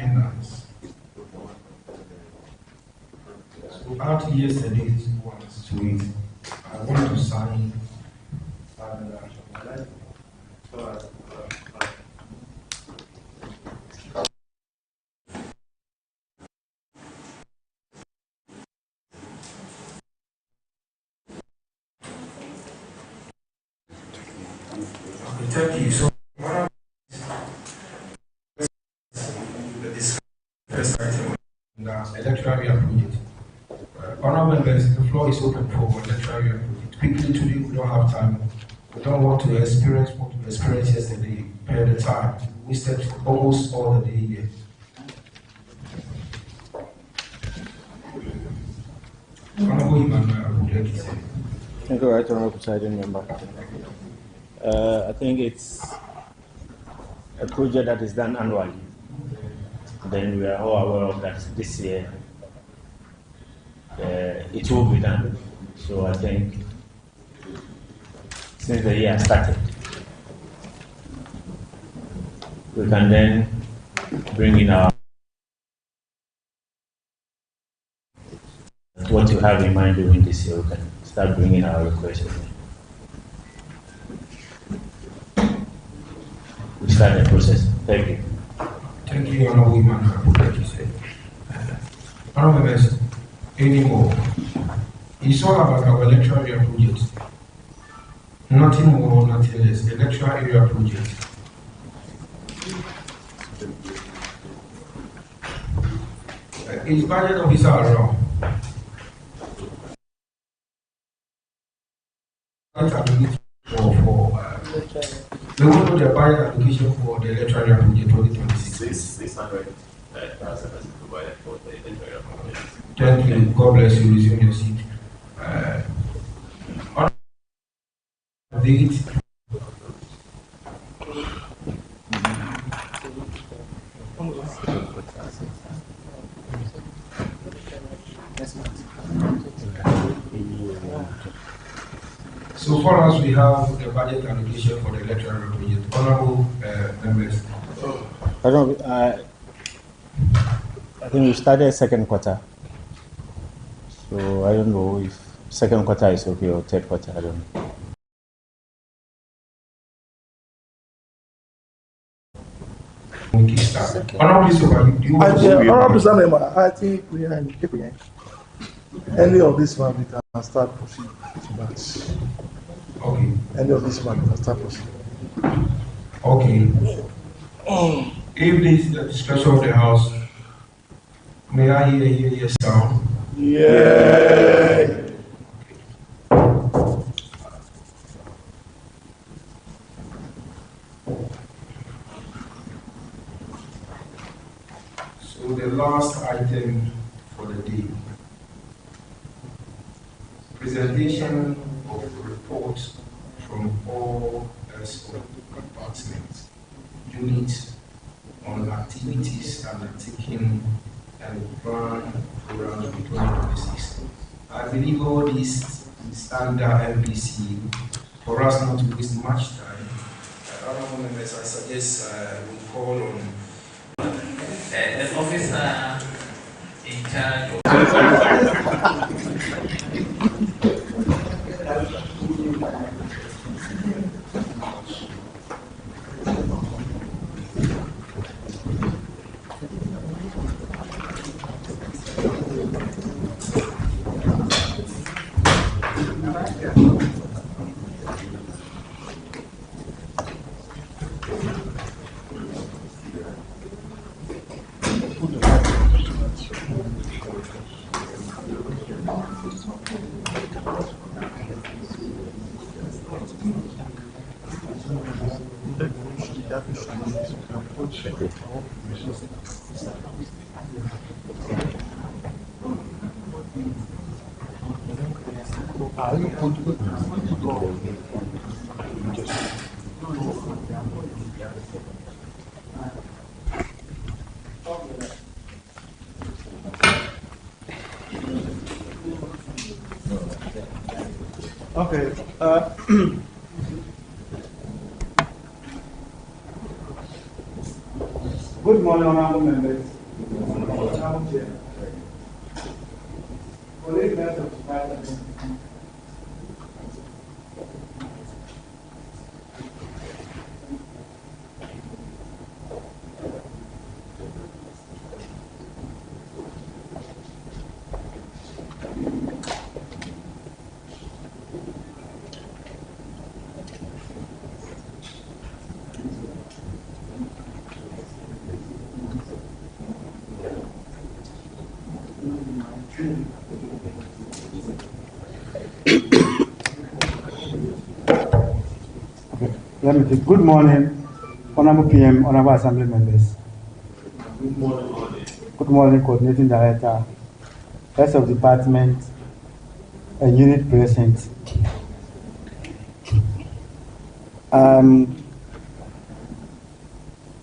tenants. So out yesterday's ones to it, I want to sign thank you. So this first item on the electoral project. Honourable members, the floor is open for electoral project. Quickly today, we don't have time. We don't want to experience what we experienced yesterday per the time. We stepped almost all the day here. Honourable Emmanuel, would you like to say? Thank you, Right Honourable Presiding Member. I think it's a project that is done annually. Then we are all aware of that this year it will be done. So I think since the year started, we can then bring in our what you have in mind doing this year. We can start bringing our requests. We start the process. Thank you. Thank you, Honourable Emmanuel. Thank you, sir. Honourable members, anymore. It's all about our electoral area project. Nothing more, nothing less. Electoral area project. Is budget officer around? We want to know the budget application for the electoral area project 2026. 600,000 has been provided for the electoral project. Thank you. God bless you. Resume your seat. So far as we have the budget allocation for the electoral project, honourable members. I think we started second quarter. So I don't know if second quarter is okay or third quarter. I don't know. I think we are in KPN. Any of this one we can start pushing to that. Okay. Any of this one we can start pushing. Okay. If this is the discussion of the House, may I hear yes sound? Yeah. So the last item for the day, presentation of reports from all SO departments, units on activities undertaken and plan programs for 2026. I believe all these stand MPC for us not to waste much time. Honourable members, I suggest we call on an officer in charge of Okay. Good Good morning, honorable members. Honorable Chair. Colleagues of the Parliament. Let me take good morning, Honorable PM, Honorable Assembly members. Good morning. Good morning, Coordinating Director, Heads of Department, and Unit Present.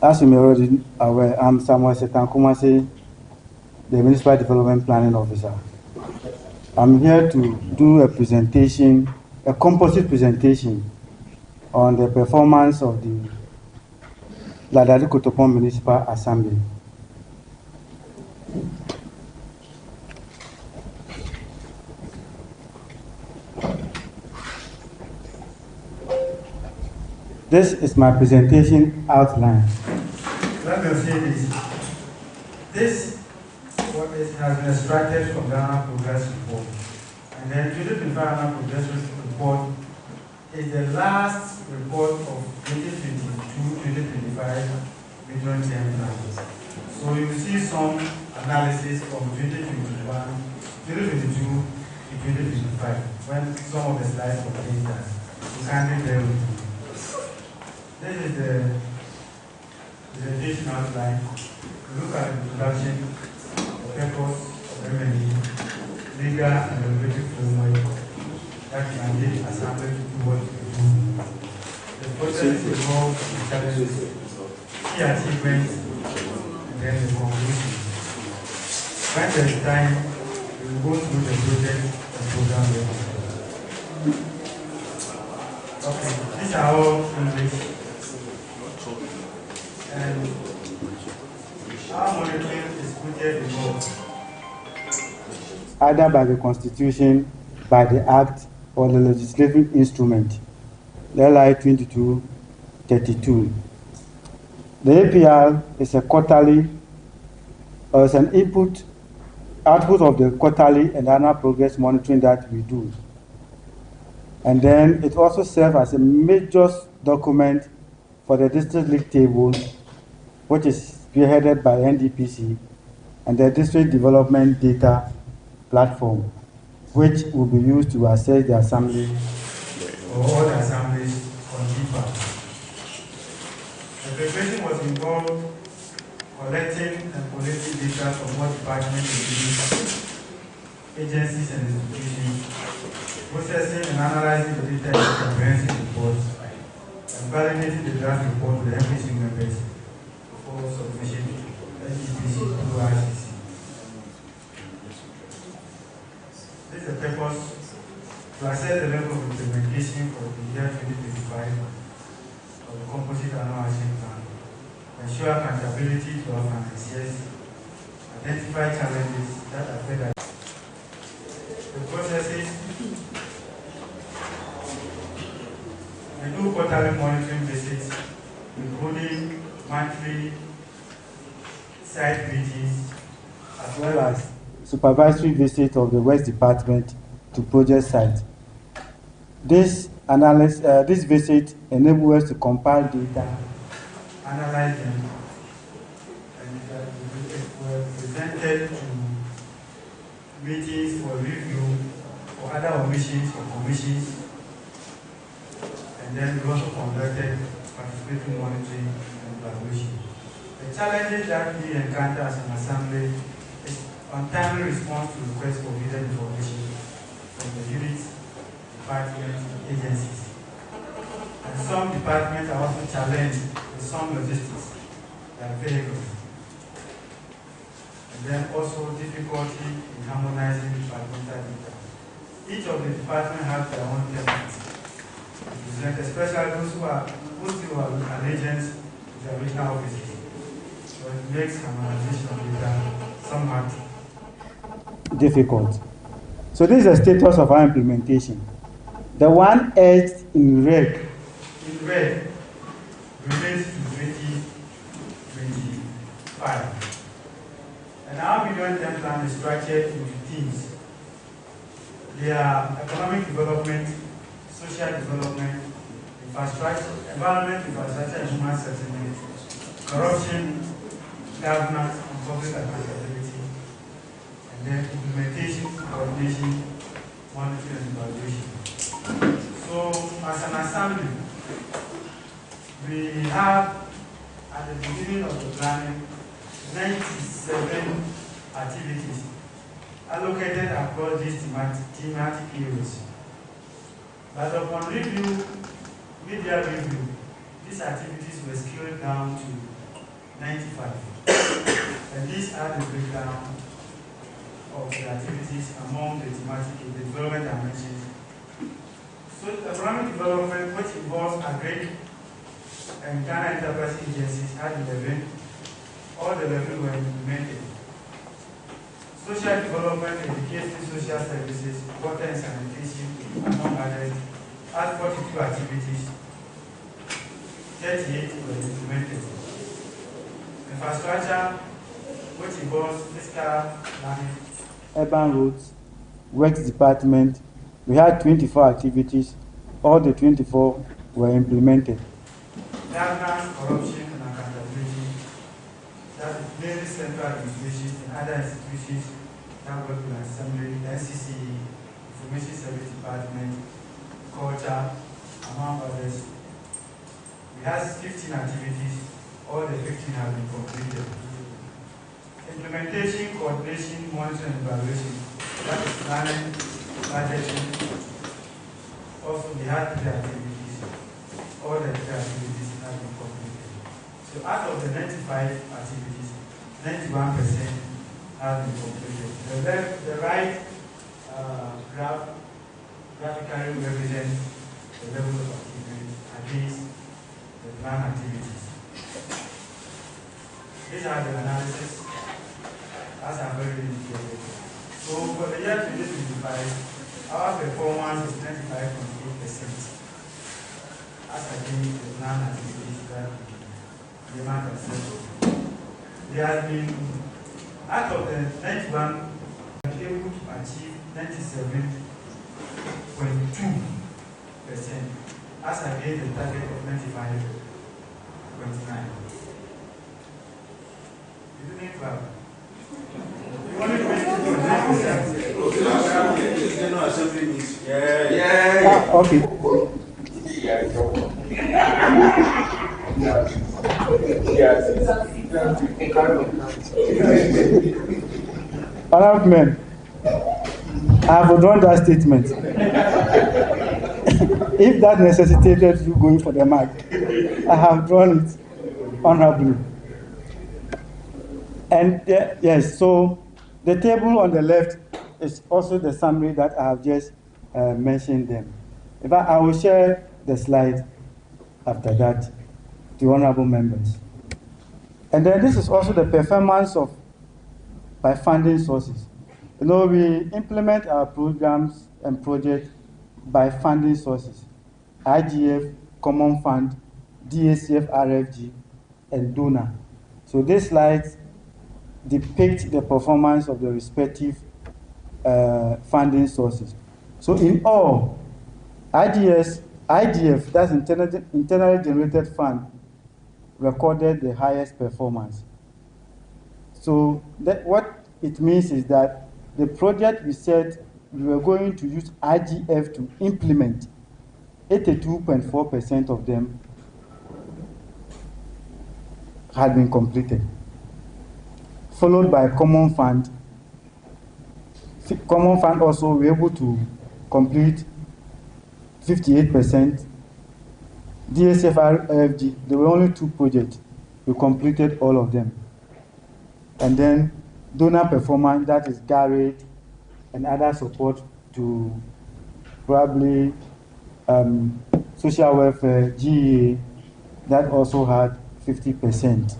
As you may already aware, I'm Samuel Setankumase, the Municipal Development Planning Officer. I'm here to do a presentation, a composite presentation on the performance of the Dade-Kotopon Municipal Assembly. This is my presentation outline. Let me say this. This has been extracted from the annual progress report. And then 2025 annual progress report is the last report of 2022-2025 Regional Term Plans. So you will see some analysis from 2022 to 2025 when some of the slides contain that. You can bear with me. This is the presentation outline. Look at the introduction, the purpose of M&E, legal and regulatory framework that can give assembly to do what we do. The process involves the challenges, key achievements, and then the conclusion. When there is time, we will go through the project and program level. Okay, these are all English. And our monitoring is put involved either by the Constitution, by the Act, or the legislative instrument, LI 2232. The APR is a quarterly, or is an output of the quarterly and annual progress monitoring that we do. And then it also serves as a major document for the district league table, which is spearheaded by NDPC, and the district development data platform, which will be used to assess the assembly or all the assemblies on DPA. The preparation was involved collecting and collating data from all departments, agencies, and institutions, processing and analyzing the data in comprehensive reports, and validating the draft report with the NPC members before submission to NDPC through ICC. This is the purpose to assess the level of implementation for the year 2025 of the Composite Annual Action Plan, ensure accountability to our financiers, identify challenges that affect the processes. We do quarterly monitoring visits, including monthly site meetings, as well as supervisory visit of the West Department to project site. This visit enables us to compile data, analyze them, and were presented to meetings for review for other omissions or commissions, and then we also conducted participating monitoring and evaluation. The challenges that we encounter as an assembly is on timely response to requests for needed information from the units, departments, and agencies. And some departments are also challenged with some logistics, like vehicles. And then also difficulty in harmonizing departmental data. Each of the departments have their own templates, especially those who are an agents with their regional offices. For it makes harmonization of data somewhat difficult. So this is the status of our implementation. The one edged in red relates to 2025. And our medium-term plan is structured into themes. They are economic development, social development, infrastructure, environment, infrastructure, and human settlement, corruption, governance, and public accountability, and then implementation, coordination, monitoring, and evaluation. So, as an assembly, we have, at the beginning of the planning, 97 activities allocated across these thematic areas. But upon review, media review, these activities were scaled down to 95. And these are the breakdown of the activities among the thematic development dimensions. So economic development, which involves agri and Ghana enterprise agencies, had 11. All the 11 were implemented. Social development, education, social services, water and sanitation, among others, had 42 activities. 38 were implemented. Infrastructure, which involves fiscal planning, urban roads, works department, we had 24 activities. All the 24 were implemented. Governance, corruption, and accountability, that is mainly central administration and other institutions that work with assembly, NCCE, Information Service Department, culture, among others. We had 15 activities. All the 15 have been completed. Implementation, coordination, monitoring, and evaluation. That is planning, budgeting. Also, we had 3 activities. All the 3 activities have been completed. So, out of the 95 activities, 91% have been completed. The right graph graphically represents the level of achievement against the planned activities. These are the analysis as I've already indicated. So for the year 2025, our performance is 95.8% as against the planned activities that the amount of set. There has been, out of the 91, we were able to achieve 97.2% as against the target of 95.9%. Isn't it well? You want to make it okay. Honourable men, I have withdrawn that statement. If that necessitated you going for the mark, I have drawn it honorably. And yes, so the table on the left is also the summary that I have just mentioned them. In fact, I will share the slide after that to honorable members. And then this is also the performance of by funding sources. You know, we implement our programs and projects by funding sources: IGF, Common Fund, DACF, RFG, and donor. So these slides depict the performance of the respective funding sources. So in all, IGF, that's internally generated fund, recorded the highest performance. So what it means is that the project we said we were going to use IGF to implement, 82.4% of them had been completed, followed by Common Fund. Common Fund also were able to complete 58%. DSF, RFG, there were only 2 projects. We completed all of them. And then donor performance, that is garage and other support to probably social welfare, GEA, that also had 50%.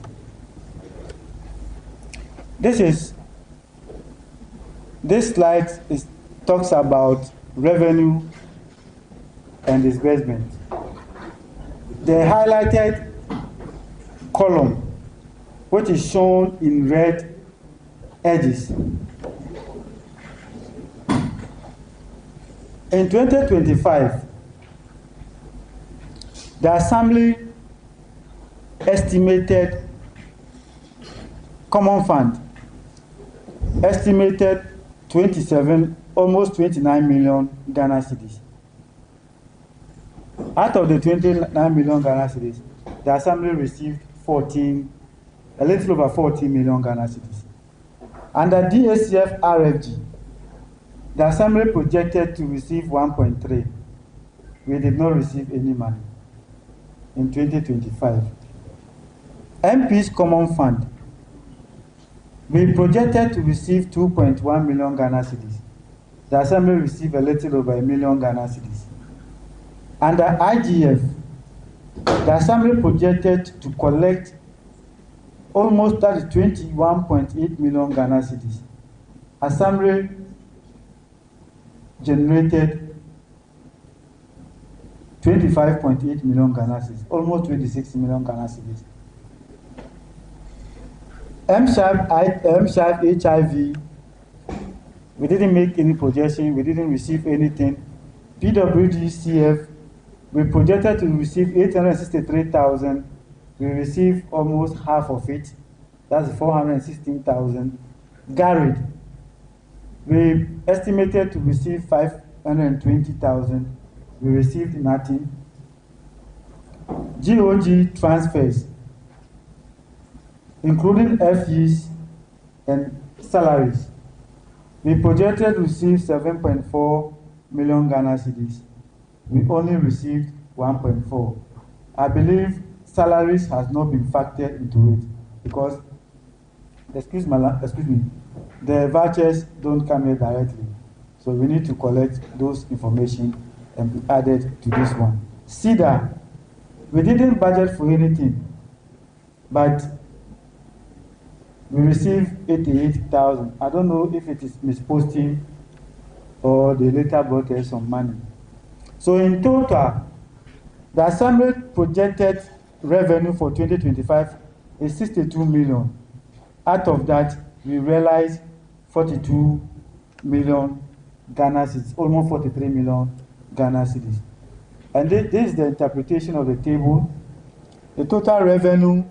This slide talks about revenue and disbursement. The highlighted column, which is shown in red edges. In 2025, the Assembly estimated Common Fund estimated 27, almost 29 million Ghana cedis. Out of the 29 million Ghana cedis, the Assembly received a little over 14 million Ghana cedis. Under DACF RFG, the Assembly projected to receive 1.3. We did not receive any money in 2025. MP's Common Fund, we projected to receive 2.1 million Ghana cedis. The Assembly received a little over 1 million Ghana cedis. Under IGF, the Assembly projected to collect almost 21.8 million Ghana cedis. Assembly generated 25.8 million Ghana cedis, almost 26 million Ghana cedis. M-Sharp HIV, we didn't make any projection, we didn't receive anything. PWDCF, we projected to receive 863,000, we received almost half of it, that's 416,000. GARID, we estimated to receive 520,000, we received nothing. GOG transfers, including FEs and salaries, we projected to receive 7.4 million Ghana cedis. We only received 1.4. I believe salaries has not been factored into it because, excuse me, the vouchers don't come here directly. So we need to collect those information and be added to this one. CEDA, we didn't budget for anything, but we received 88,000. I don't know if it is misposting or they later brought us some money. So in total, the Assembly projected revenue for 2025 is 62 million. Out of that, we realized 42 million Ghana cedis, almost 43 million Ghana cedis. And this is the interpretation of the table. The total revenue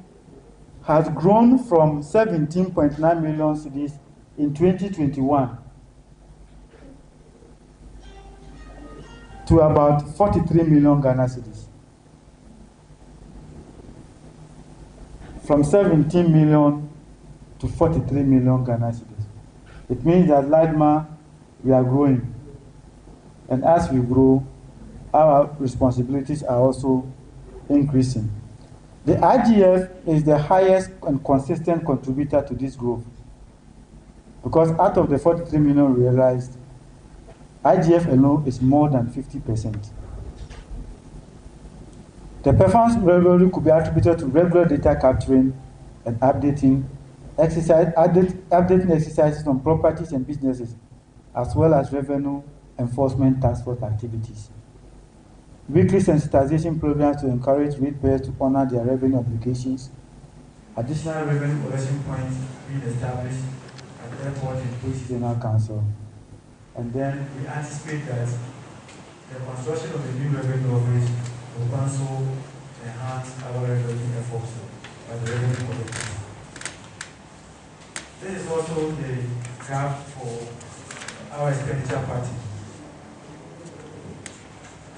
has grown from 17.9 million cedis in 2021 to about 43 million Ghana cedis. From 17 million to 43 million Ghana cedis. It means that LaDMA, we are growing. And as we grow, our responsibilities are also increasing. The IGF is the highest and consistent contributor to this growth because out of the 43 million realized, IGF alone is more than 50%. The performance revenue could be attributed to regular data capturing and updating exercises on properties and businesses, as well as revenue enforcement task force activities. Weekly sensitization programs to encourage ratepayers to honor their revenue obligations. Additional revenue collection points being established at the airport and Police General Council. And then we anticipate that the construction of the new revenue office will also enhance our revenue efforts by the revenue collectors. This is also the graph for our expenditure party.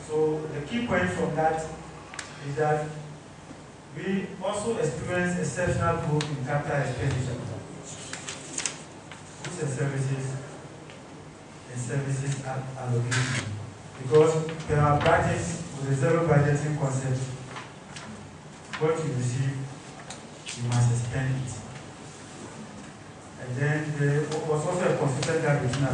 So the key point from that is that we also experience exceptional growth in capital expenditure, goods and services allocation. Because per our budget, with the zero budgeting concept, what you receive, you must spend it. And then there was also a consistent gap between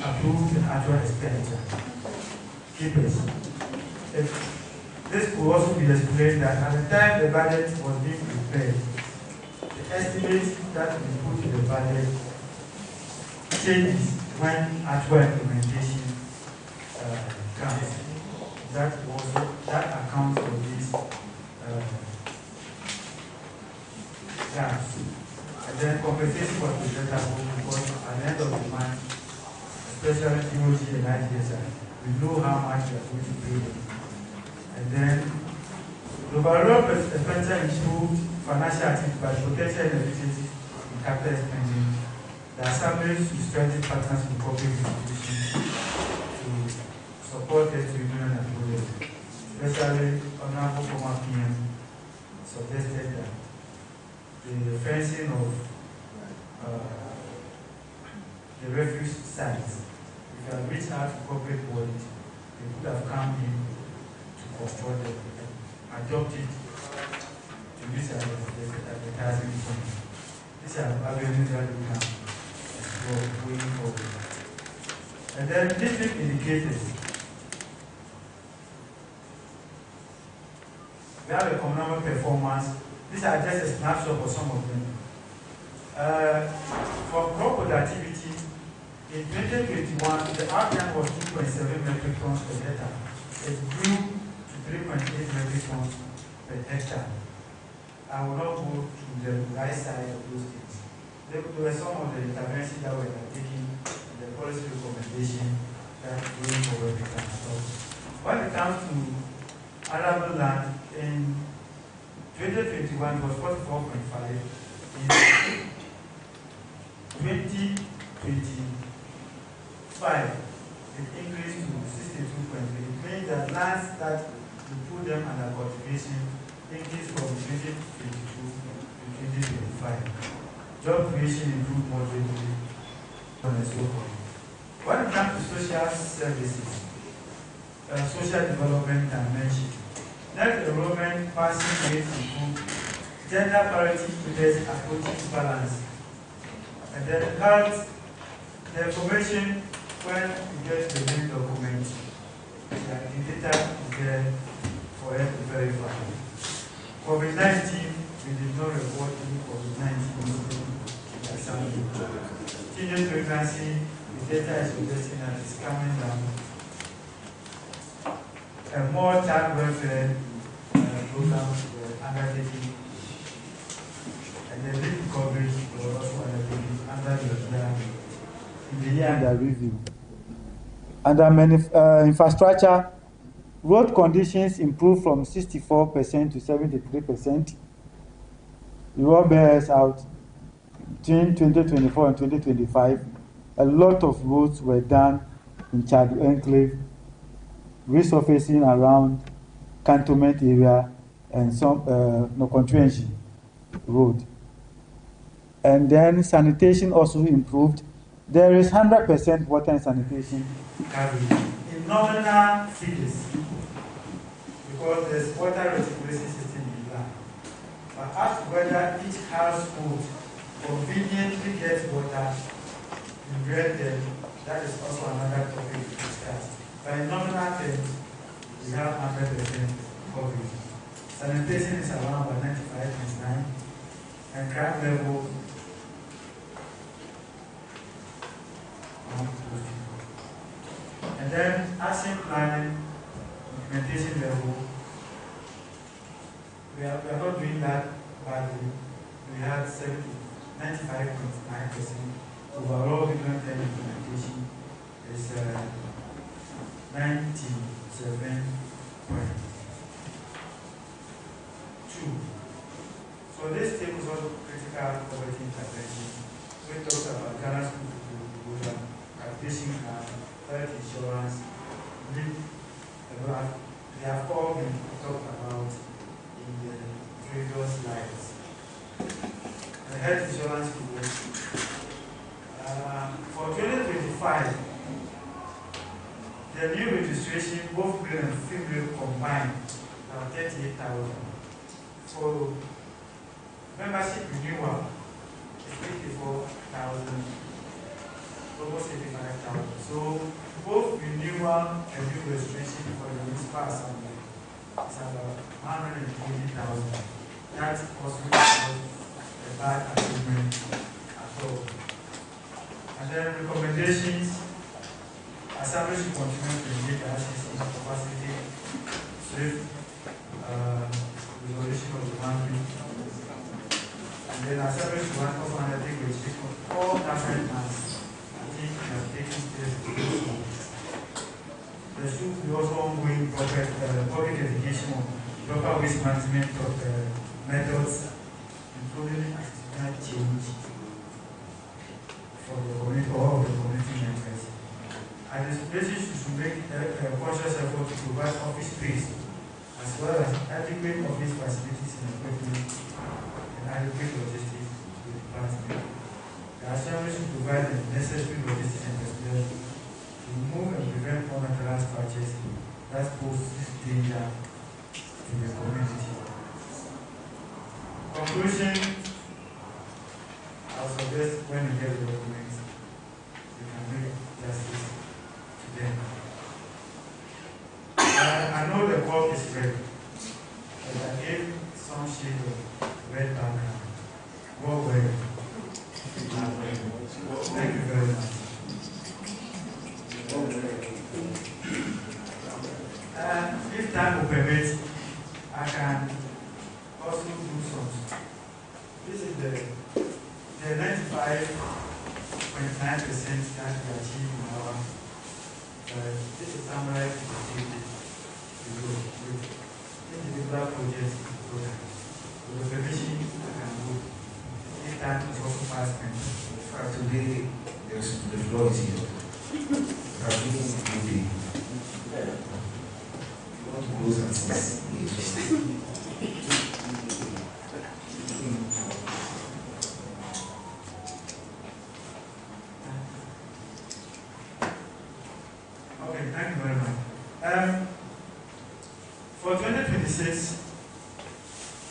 approved and actual expenditure. Keepers. This could also be explained that at the time the budget was being prepared, estimates that we put in the budget changes when actual implementation comes. That accounts for these gaps. And then compensation was presentable because at the end of the month, especially DOT and IGSI, we know how much we are going to pay them. And then the overall expenditure improved financial activity by potential inefficiencies in capital spending. The Assembly to strengthen partners in corporate institutions to support Day2 union and projects, especially Honorable former PM suggested that the fencing of the refuse sites, if you have reached out to corporate bodies, they could have come in to control them and adopt it to use as advertising fund. These are avenues that we can explore going forward. And then district indicators. We have economic performance. These are just a snapshot for some of them. For crop productivity, in 2021, the outline was 2.7 metric tons per hectare. It grew to 3.8 metric tons per hectare. I will not go to the right side of those things. There were some of the interventions that were taken in the policy recommendation that going forward we can adopt. When it comes to arable land, in 2021 it was 44.5. In 2025, it increased to 62.3. It means that lands that we put them under cultivation increased from 2022 to 2025. Job creation improved moderately, and so on. When it comes to social services, social development dimension, net enrollment passing rates improved, gender parity index approaching balance, and then health, the information when you get the main document, the data is there for us to verify. COVID-19, we did not report any COVID-19 example. Teenage pregnancy, the data is suggesting that it's coming down. And more child welfare programs were undertaken. And the lead coverage was also undertaken under the year under review. Under infrastructure, road conditions improved from 64% to 73%. The road bears out between 2024 and 2025. A lot of roads were done in Chad Enclave, resurfacing around Cantonment area and some Nokontwenji Road. And then sanitation also improved. There is 100% water and sanitation coverage in nominal figures because there's water recirculation system in land. But as to whether each household conveniently gets water in real terms, that is also another topic to discuss. But in nominal terms, we have 100% coverage. Sanitation is around 95.9, and crime level and then action planning, implementation level, we are not doing that badly. We had 95.9%. Overall, we don't have implementation is 97.2. So this table is also critical poverty intervention. We talked about Ghana School program, capitation plan, health insurance, they have all been talked about in the previous slides. The health insurance program. For 2025, the new registration, both male and female combined, are 38,000. For membership renewal, it's 84,000, almost 85,000. So both renewal and new registration for the municipal assembly is about 120,000. That's also because the bad achievement at all. And then recommendations, Assembly should continue to engage the ICC in capacity, swift resolution of the boundary. And then Assembly should also undertake registration of all national plans. I think we have taken steps to do so. There should be also ongoing public education on proper waste management methods, including attitudinal change for the community, all of the community members. And the places should make a conscious effort to provide office space as well as adequate office facilities and equipment and adequate logistics to the department. The Assembly should provide the necessary logistics and personnel to remove and prevent unauthorized purchase that poses danger to the community. Conclusion, I'll suggest when you get the documents, you can make justice to them. I know the work is red, but I gave some shade of red background. Well, thank you very much. If time will permit, I can also do some. This is the 95.9% that we achieve in our. This is summarized in the table with individual projects and programs. With the permission, I can go. This time is also 5 minutes. Today, the floor is here. We are doing a good day. We want to close at 6. Okay, thank you very much. For 2026,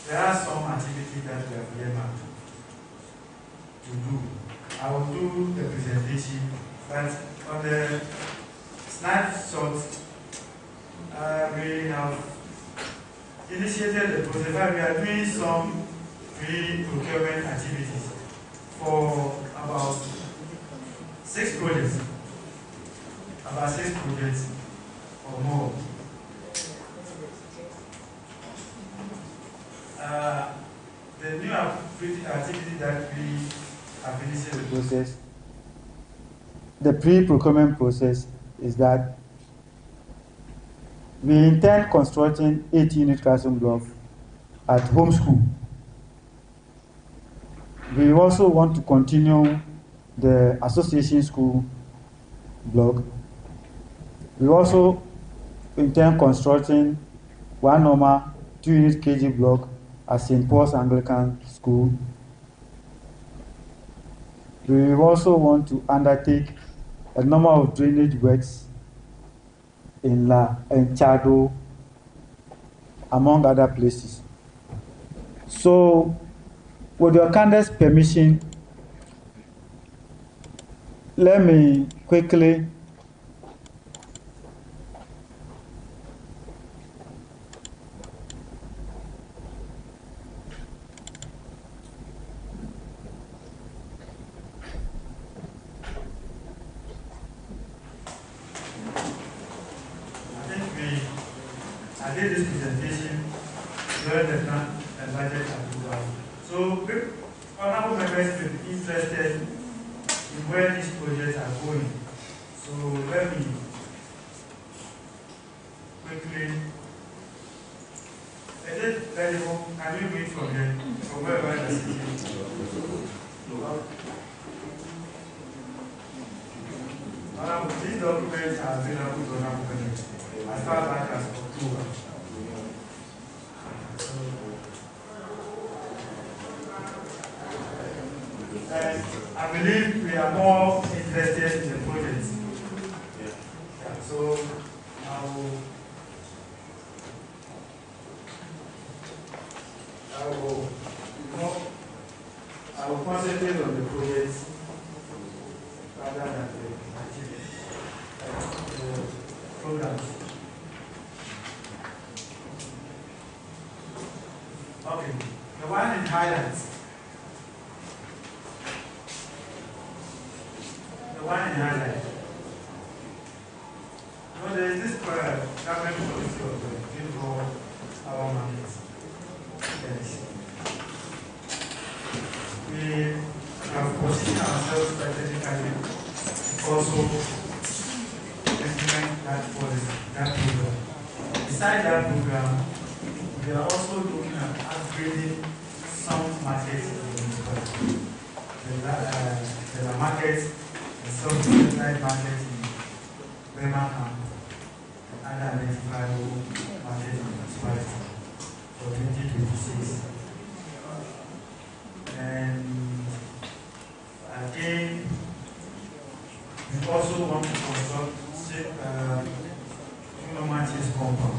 there are some activities that we have earmarked to do. I will do the presentation, but on the snapshot, we have initiated the process. We are doing some pre-procurement activities for about 6 projects. About 6 projects or more. The new activity that we have initiated the process, the pre-procurement process, is that we intend constructing 8-unit classroom blocks at home school. We also want to continue the association school block. We also intend constructing 1 normal 2-unit KG block at St. Paul's Anglican School. We also want to undertake a number of drainage works in Chado, among other places. So, with your kindest permission, let me quickly I did this presentation during the plan and budget approval. So, honorable members may be interested in where these projects are going. So, let me quickly. Is it very well? Can you read from here? From where I am sitting? These documents are available to honorable members as far back as October. And I believe we are more interested in the project. Yeah, so I will concentrate on the project rather than the programs. Okay, the one in highlights the one in Ireland. So there is this government policy of doing for our markets. Yes. We have positioned ourselves strategically also implement that policy, that program. Besides that program, we are also looking at upgrading some markets in the municipality. There are markets, self-organized markets in Birmingham and other identifiable markets in the municipality for 2026. And again, we also want to construct Human compound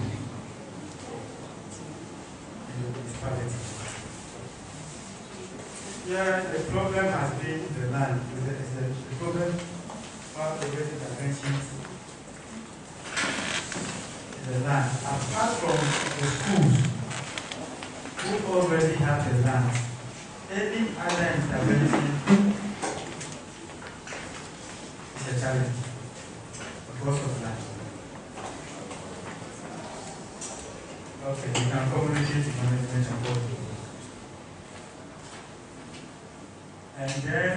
in the municipality. Yeah, the problem has been the land. The problem about the great interventions in the land. Apart from the schools who already have the land, any other intervention is a challenge because of land. Okay, we can communicate management and board. And then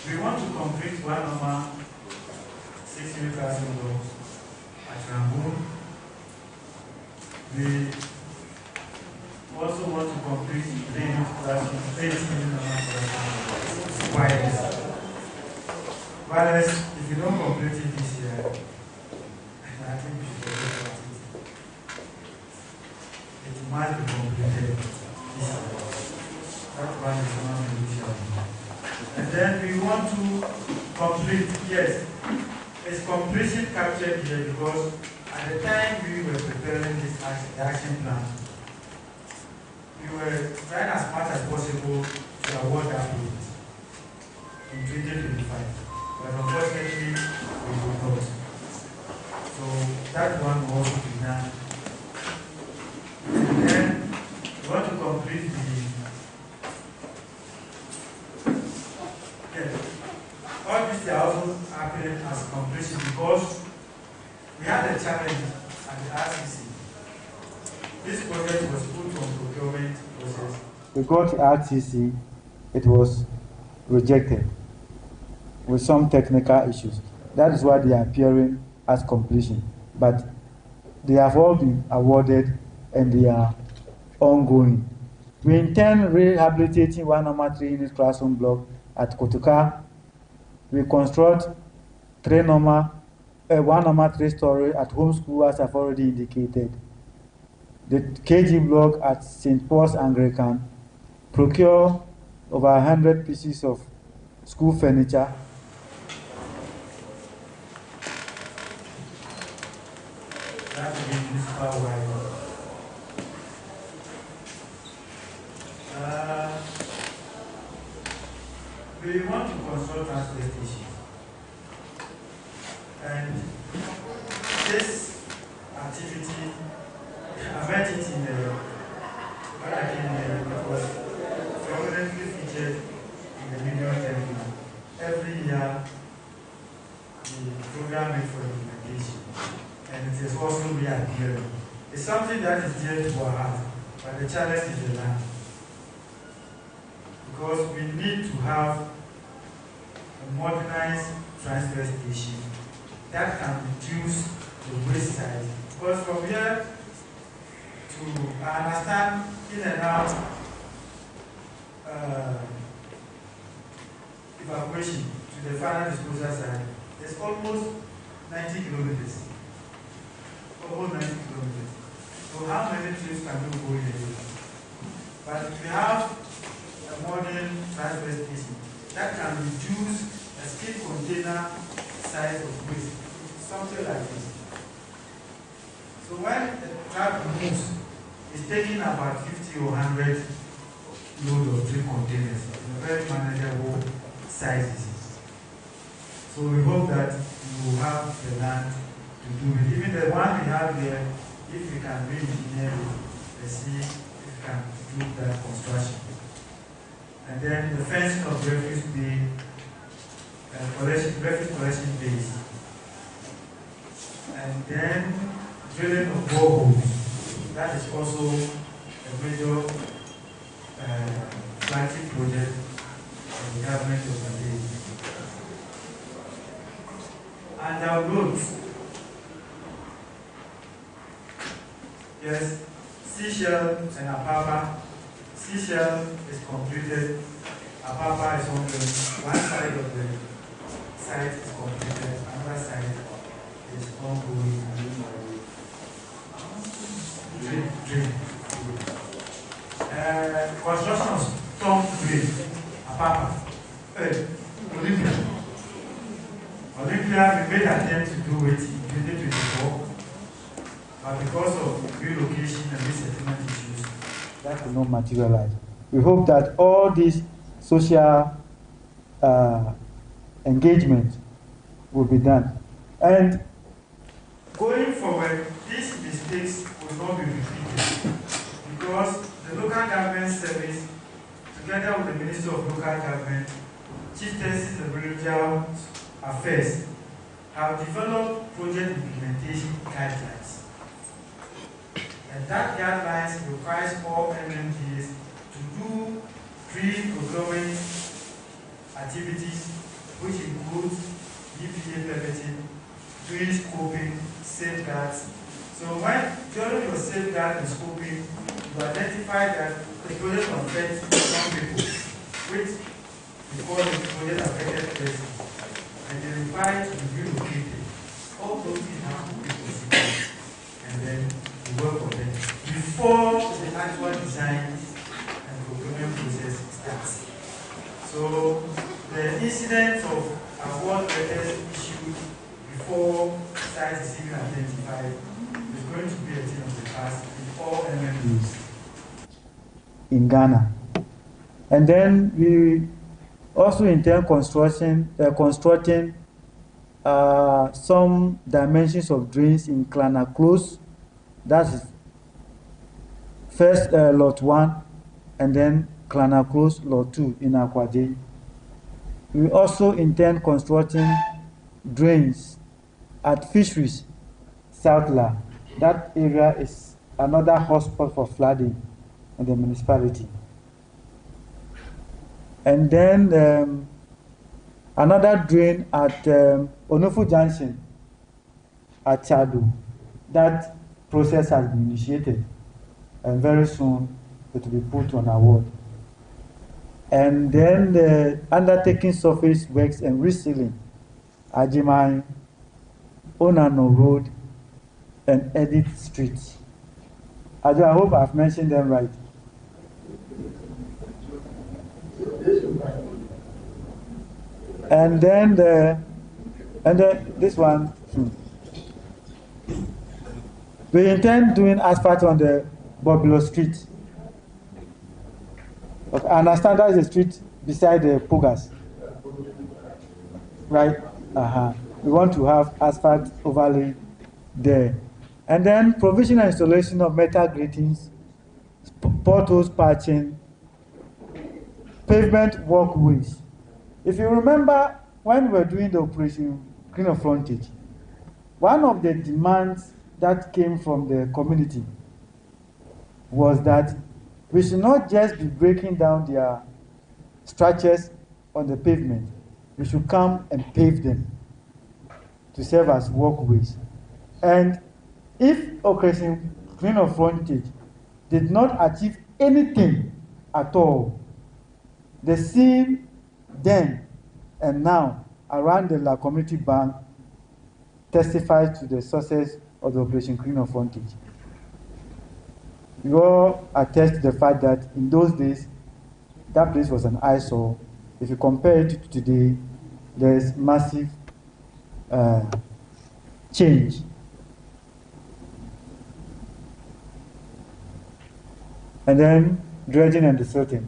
we want to complete one normal 6 unit classroom blocks at Rangoon. We also want to complete 3 unit classroom, 8 unit normal classroom wireless. Wireless, if you don't complete it this year, I think we should forget about it. It must be completed this year. That one is not negotiable. And then we want to complete, yes, it's completion captured here because at the time we were preparing this action plan, we were trying as much as possible to award that project in 2025. But unfortunately, we could not. So that one will also be done. And then we want to complete all these are also happening as completion because we had a challenge at the RCC. This project was put on procurement process. We got to RCC, it was rejected with some technical issues. That is why they are appearing as completion. But they have all been awarded and they are ongoing. We intend rehabilitating one normal 3 unit classroom block at Kotoka. We construct 1 normal 3-story at home school, as I've already indicated. The KG block at St. Paul's Anglican, procure over 100 pieces of school furniture. That will be municipal wide. We want to construct transportation. And this activity, I met it in when I came here, it was prominently featured in the Union Terminal. Every year, the program is for implementation. And it is also reappearing. It's something that is dear to our heart, but the challenge is the land. Because we need to have a modernized transfer station that can reduce the waste size. Because from here to, I understand, in and out evacuation to the final disposal side, it's almost 90 kilometers. Almost 90 kilometers. So how many trips can we go here? But if we have a modern transfer station that can reduce a steel container size of waste, something like this. So when the truck moves, it's taking about 50 or 100 load of 3 containers in a very manageable sizes. So we hope that we will have the land to do it. Even the one we have here, if we can re-engineer it, let's see if we can do that construction. And then the fencing of refuse bay refuse collection base. And then drilling of boreholes. That is also a major flagship project of the government of Dade. And our roads. Yes, Seashell and Apapa. Seashell is completed. Apapa is only one side of the site is completed, another side is ongoing. Construction of storm drain, Apapa, Olympia. Olympia, we made an attempt to do it in 2024, but because of relocation and resettlement issues, that could not materialize. We hope that all these social engagement will be done. And going forward, these mistakes will not be repeated because the local government service, together with the Ministry of Local Government, Chieftaincies and Religious Affairs, have developed project implementation guidelines. And that guidelines requires all MMDs to do pre-procurement activities, which includes EPA permitting, pre-scoping, safeguards. So during your safeguard and scoping, you identify that the project affects some people, which we call the project affected persons, and they require to be relocated. All those things have to be considered, and then we work on them before the actual design and procurement process starts. So the incidence of award letters issued before sites is even identified is going to be a thing of the past in all MMDs in Ghana. And then we also intend constructing some dimensions of drains in Klana Close. That is first lot 1 and then Klana Close lot 2 in Akwade. We also intend constructing drains at Fisheries, Southla. That area is another hotspot for flooding in the municipality. And then another drain at Onofu Junction at Chadu. That process has been initiated, and very soon it will be put on award. And then the undertaking surface works and resealing Ajimai, Onano Road, and Edith Street. I hope I've mentioned them right. And then this one, we intend doing asphalt on the Bobilo Street. Okay, I understand that is a street beside the Pugas, right? We want to have asphalt overlay there. And then provision and installation of metal gratings, potholes patching, pavement walkways. If you remember, when we were doing the operation Green of Frontage, one of the demands that came from the community was that we should not just be breaking down their structures on the pavement. We should come and pave them to serve as walkways. And if Operation Green of Frontage did not achieve anything at all, the scene then and now around the La Community Bank testifies to the success of the Operation Green of Frontage. We all attest to the fact that in those days, that place was an eyesore. If you compare it to today, there is massive change. And then dredging and desilting.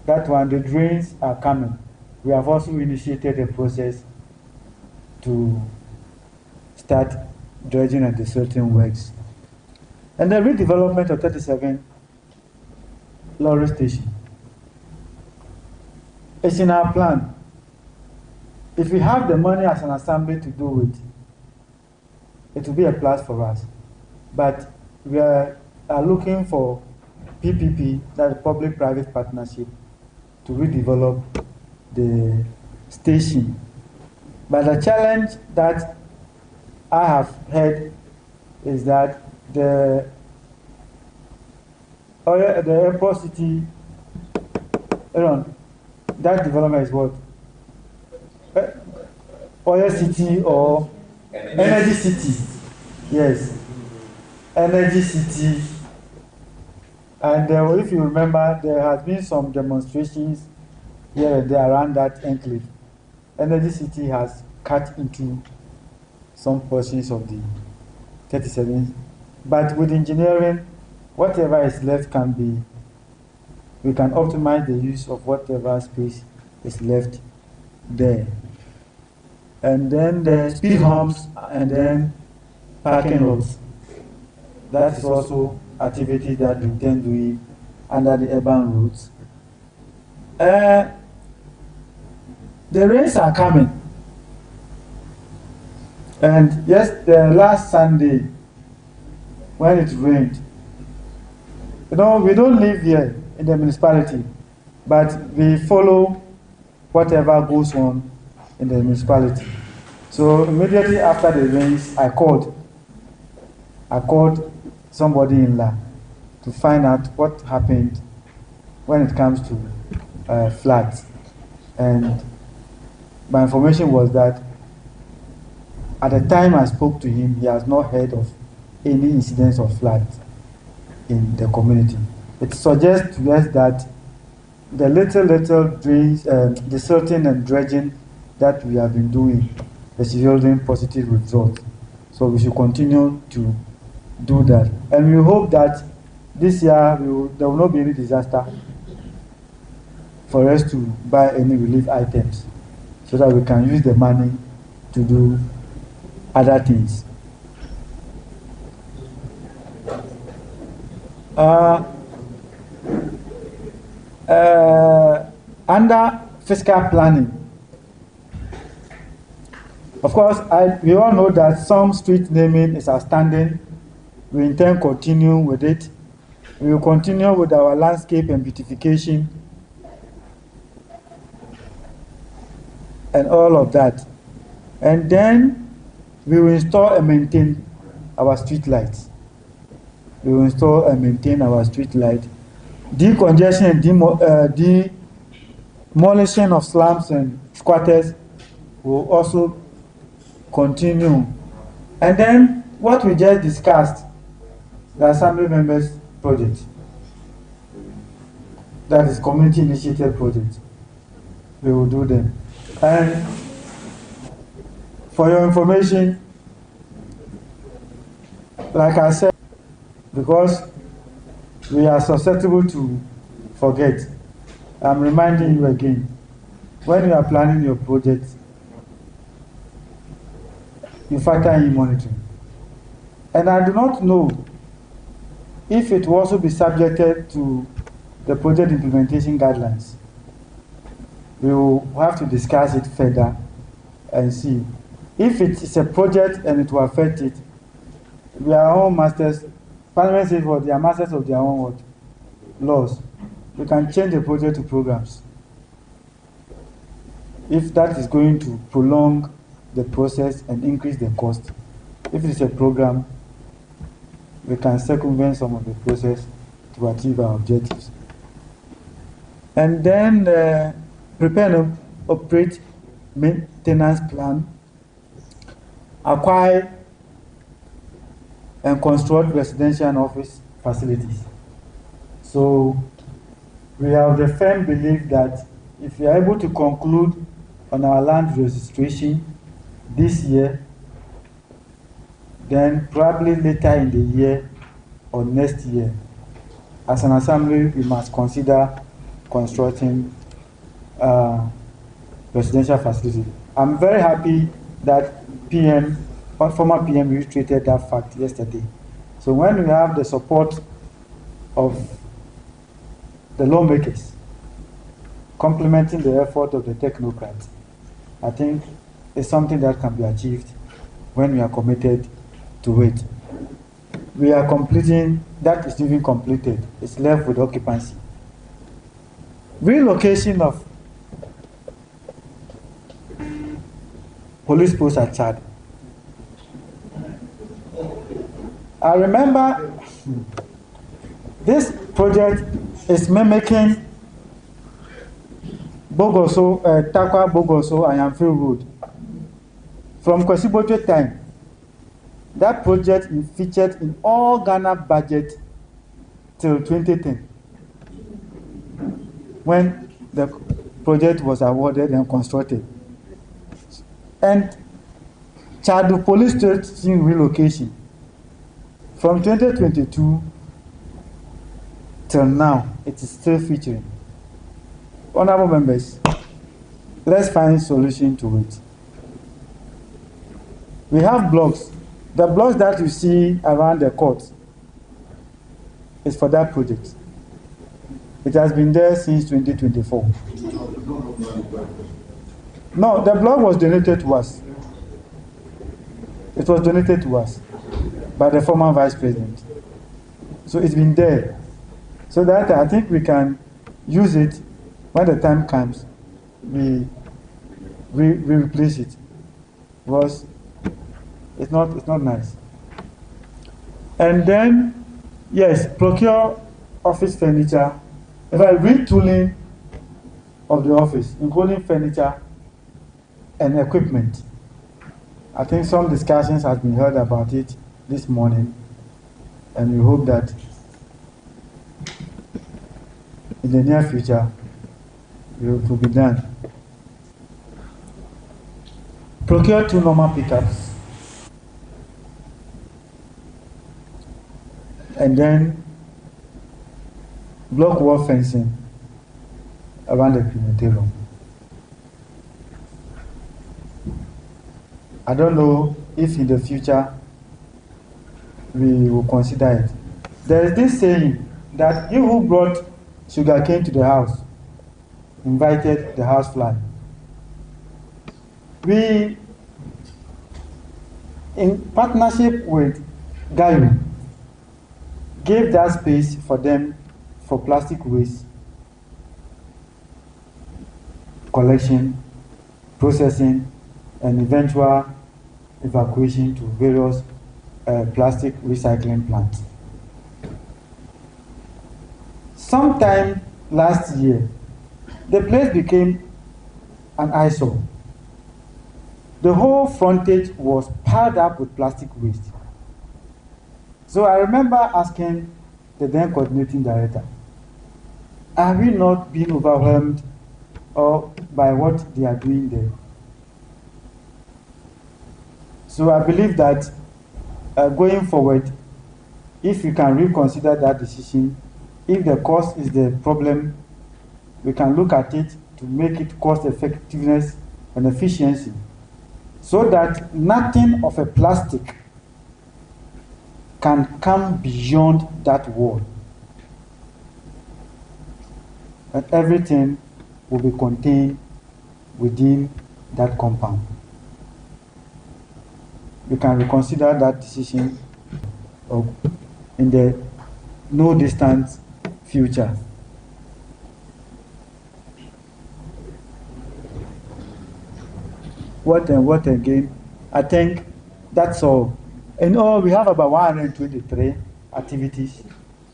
That one, the drains are coming. We have also initiated a process to start dredging and desilting works. And the redevelopment of 37 Lorry Station. It's in our plan. if we have the money as an assembly to do it, it will be a plus for us. But we are looking for PPP, that is public-private partnership, to redevelop the station. But the challenge that I have heard is that the airport city, that development is what? Oil city or energy city. Yes, energy city. And if you remember, there has been some demonstrations here and there around that enclave. Energy city has cut into some portions of the 37, but with engineering, whatever is left can be, we can optimize the use of whatever space is left there. And then the speed humps and then parking lots. That is also activity that we intend doing under the urban routes. The rains are coming. And yes, the last Sunday, when it rained, we don't live here in the municipality, but we follow whatever goes on in the municipality. So immediately after the rains, I called somebody in La to find out what happened when it comes to floods. And my information was that at the time I spoke to him, he has not heard of any incidents of floods in the community. It suggests to us that the little drains, the silting and dredging that we have been doing is yielding positive results. So we should continue to do that. And we hope that this year there will not be any disaster for us to buy any relief items so that we can use the money to do other things. Under fiscal planning, of course, we all know that some street naming is outstanding. We intend to continue with it. We will continue with our landscape and beautification and all of that. And then we will install and maintain our street lights. We will install and maintain our street light. Decongestion and demolition of slums and squatters will also continue. And then what we just discussed, the Assembly Members Project, that is community initiative project, we will do them. And for your information, like I said, because we are susceptible to forget, I'm reminding you again, when you are planning your project, you factor in monitoring. And I do not know if it will also be subjected to the project implementation guidelines. We will have to discuss it further and see. If it is a project and it will affect it, we are all masters. Parliament says what, they are masters of their own laws. We can change the project to programs. If that is going to prolong the process and increase the cost, if it is a program, we can circumvent some of the process to achieve our objectives. And then prepare and operate maintenance plan, acquire and construct residential and office facilities. So we have the firm belief that if we are able to conclude on our land registration this year, then probably later in the year or next year, as an assembly, we must consider constructing residential facilities. I'm very happy that former PM reiterated that fact yesterday. So when we have the support of the lawmakers complementing the effort of the technocrats, I think it's something that can be achieved when we are committed to it. We are completing, that is even completed. It's left with occupancy. Relocation of police posts at Chad. I remember this project is mimicking Bogoso, Takwa Bogoso and Yamfield Road. From Kwesibojo time, that project is featured in all Ghana budget till 2010, when the project was awarded and constructed. And Chadu Police Station relocation, from 2022 till now, it is still featuring. Honorable members, let's find a solution to it. We have blocks. The blocks that you see around the court is for that project. It has been there since 2024. No, the block was donated to us. It was donated to us by the former vice president. So it's been there. So that I think we can use it when the time comes. We replace it, because it's not nice. And then, yes, procure office furniture. If I retooling of the office, including furniture and equipment. I think some discussions have been heard about it this morning, and we hope that in the near future it will be done. Procure 2 normal pickups, and then block wall fencing around the crematorium. I don't know if in the future we will consider it. There is this saying that he who brought sugarcane to the house invited the house fly. We, in partnership with Gayu, gave that space for them for plastic waste collection, processing, and eventual evacuation to various plastic recycling plants. Sometime last year, the place became an eyesore. The whole frontage was piled up with plastic waste. So I remember asking the then coordinating director, have we not been overwhelmed or by what they are doing there? So I believe that going forward, if we can reconsider that decision, if the cost is the problem, we can look at it to make it cost effectiveness and efficiency, so that nothing of a plastic can come beyond that wall. And everything will be contained within that compound. We can reconsider that decision in the no distant future. What again? I think that's all. In all, we have about 123 activities,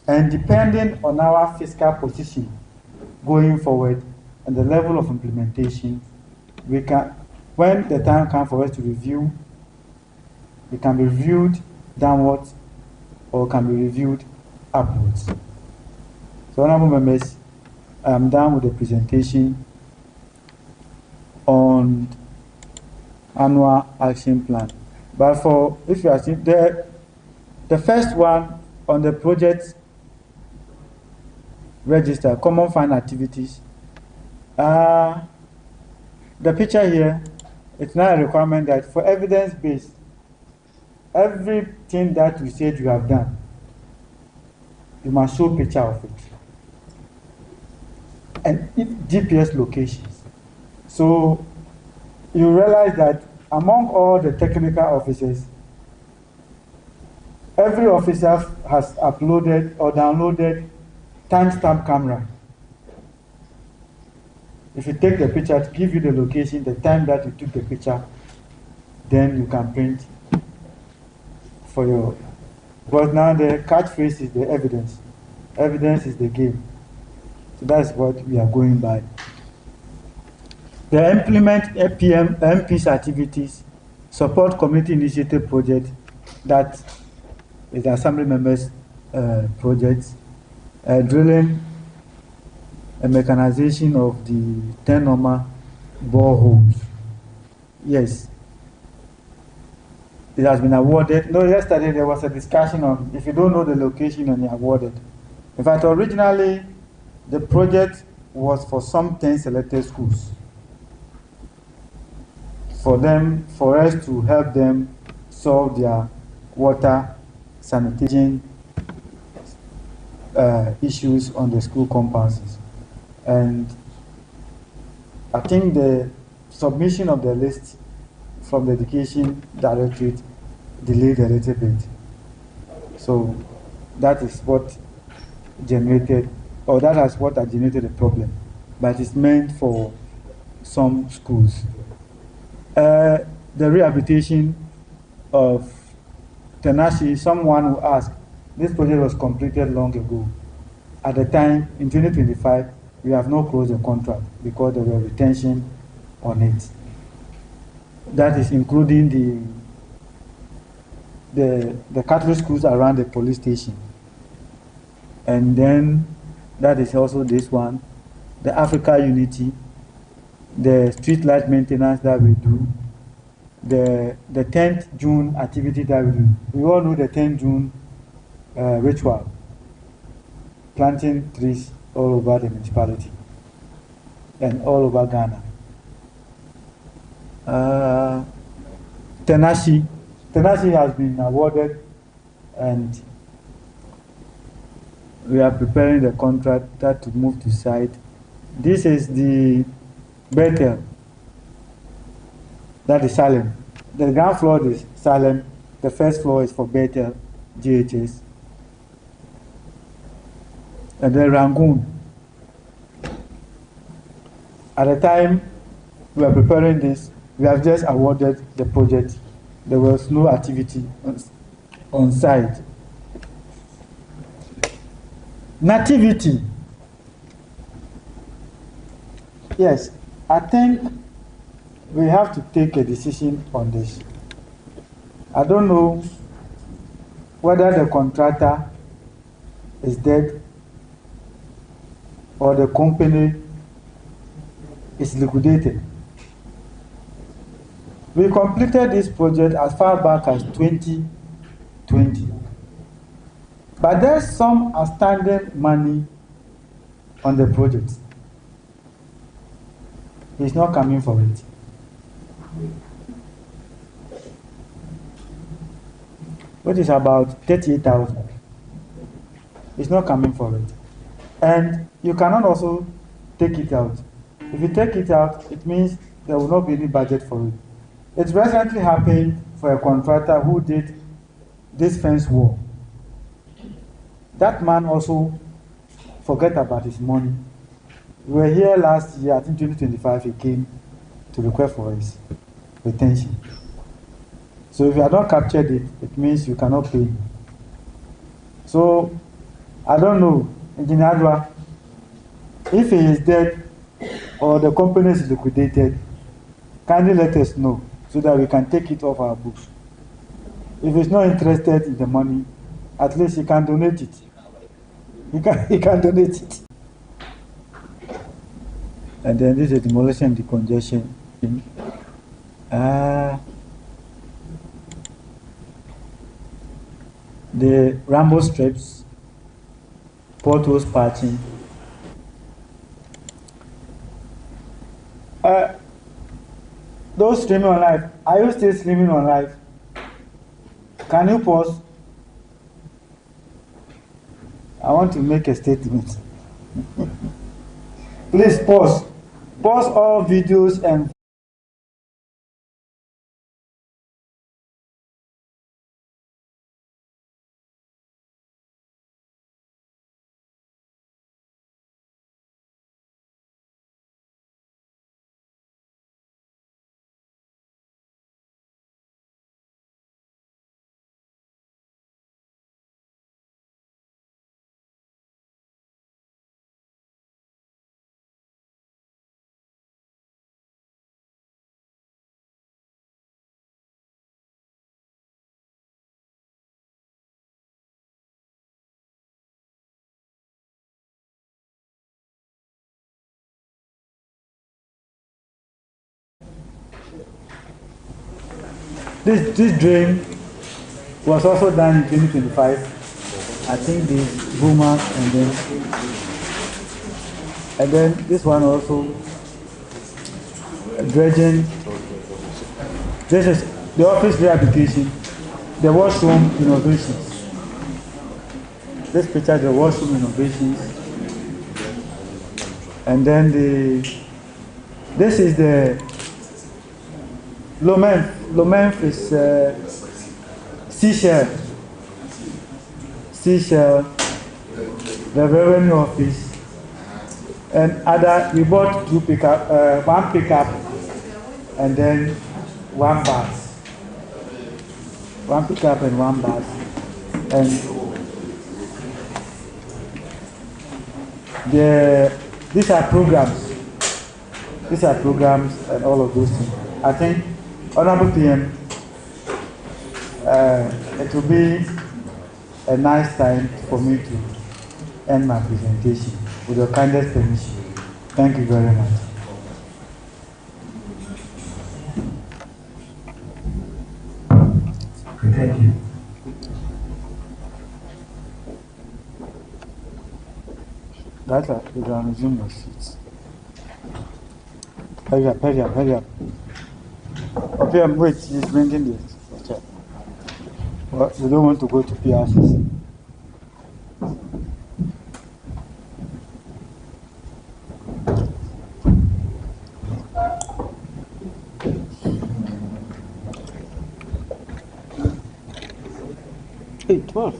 and depending on our fiscal position going forward and the level of implementation, we can, when the time comes for us to review, it can be reviewed downwards or can be reviewed upwards. So, honorable members, I am done with the presentation on annual action plan. But for, if you are seeing the first one on the project register, common fund activities, the picture here, it's not a requirement that for evidence-based, everything that we said you have done, you must show a picture of it. And GPS locations. So you realize that among all the technical officers, every officer has uploaded or downloaded timestamp camera. If you take the picture, to give you the location, the time that you took the picture, then you can print for your. But now the catchphrase is the evidence. Evidence is the game. So that's what we are going by. They implement MP's activities, support community initiative project, that is the assembly members' projects, drilling and mechanization of the 10 normal boreholes. Yes. It has been awarded. No, yesterday there was a discussion on if you don't know the location and you're awarded. In fact, originally the project was for some 10 selected schools. For us to help them solve their water, sanitation issues on the school compounds. And I think the submission of the list from the Education Directorate delayed a little bit. So that is what generated, or that is what generated the problem. But it's meant for some schools. The rehabilitation of Tenashi, someone who asked, this project was completed long ago. At the time, in 2025, we have not closed the contract because there were retention on it. That is including the Catholic schools around the police station. And then that is also this one, the Africa Unity, the street light maintenance that we do, the 10th June activity that we do. We all know the 10th June ritual, planting trees all over the municipality and all over Ghana. Tenashi has been awarded, and we are preparing the contractor to move to site. This is the Bethel, that is Salem. The ground floor is Salem, the first floor is for Bethel, GHS. And then Rangoon. At the time we are preparing this, we have just awarded the project. There was no activity on site. Nativity. Yes, I think we have to take a decision on this. I don't know whether the contractor is dead or the company is liquidated. We completed this project as far back as 2020. But there's some outstanding money on the project. He's not coming for it. Which is about 38,000. He's not coming for it. And you cannot also take it out. If you take it out, it means there will not be any budget for it. It recently happened for a contractor who did this fence wall. That man also forget about his money. We were here last year, I think 2025, he came to request for his retention. So if you have not captured it, it means you cannot pay. So, I don't know, Engineer Adwa, if he is dead or the company is liquidated, kindly let us know so that we can take it off our books. If he's not interested in the money, at least he can donate it. He can donate it. And then this is demolition decongestion. The Rambo strips, potholes patching. Those streaming on live, are you still streaming on live? Can you pause? I want to make a statement. Please pause. Pause all videos and This drain was also done in 2025. I think the boomer and then this one also dredging. This is the office rehabilitation, the washroom innovations. This picture is the washroom innovations, and then this is the Lomenf is Seashell, the revenue office, and other. We bought one pickup, and then one bus. One pickup and one bus, and these are programs. These are programs and all of those things. I think, Honorable PM, it will be a nice time for me to end my presentation with your kindest permission. Thank you very much. Okay, thank you. That's a, you can resume your seats. Hurry up. Okay, wait, he's bringing this. Well, we don't want to go to PRCs. Hey, 12.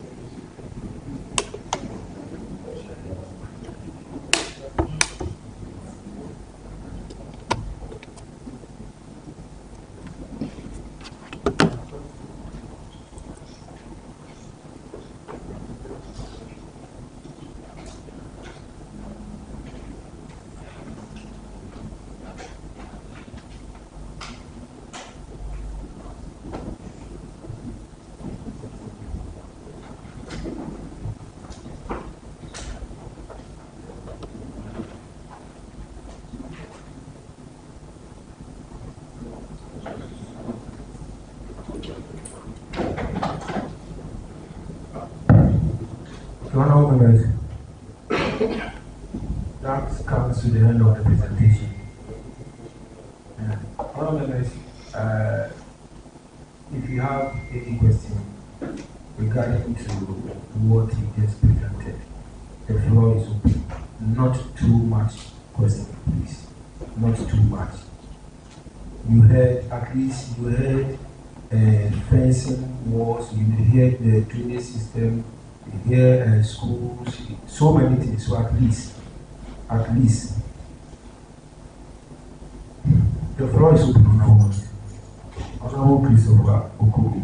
That comes to the end of the presentation. If you have any question regarding to what he just presented, the floor is open. Not too much question, please. Not too much. You heard, at least you heard fencing walls, you heard the drainage system, you hear schools, so many things. So at least, the floor is open on our own. Honorable Christopher Okogo.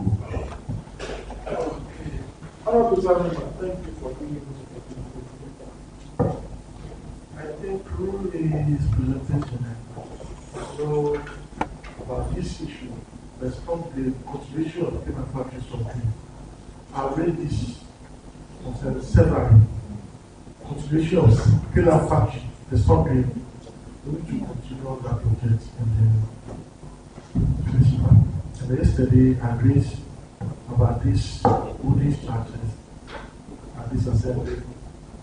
Thank you for being able to I think through his presentation, so about this issue, let's talk the contribution of the factory something. I've read this several contributions of pillar factory, the stopping. We need to continue on that project and then finish it. And yesterday I read about this Buddhist churches at this assembly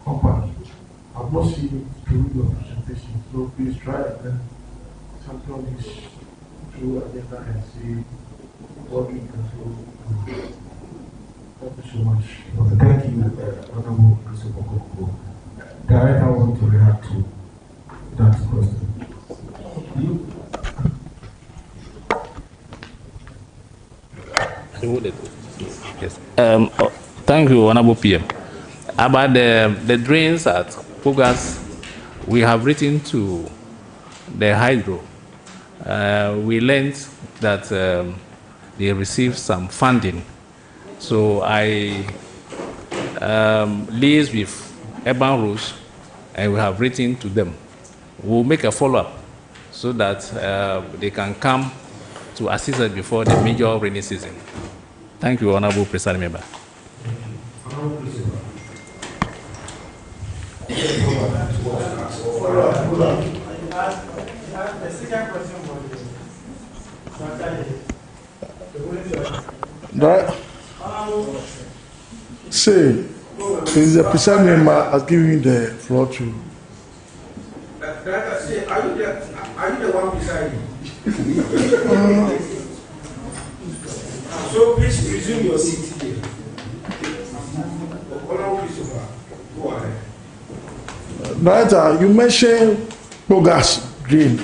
company. I've not seen it through your presentation, so please try and then champion this through agenda and see what we can do. Thank you so much. Okay, thank you, Honorable Christopher Okogo. Director, I want to react to that question. Yes. Thank you, Honorable PM. About the drains at Pugas, we have written to the hydro. We learned that they received some funding. So I liaised with Urban Rouge and we have written to them. We'll make a follow-up so that they can come to assist us before the major rainy season. Thank you, Honorable Presiding Member. The second question was Right? Say, is the presiding member has given you the floor to. Say, are you the one presiding? So please resume your seat here. Honorable Christopher, go ahead. Director, you mentioned Bogas Green.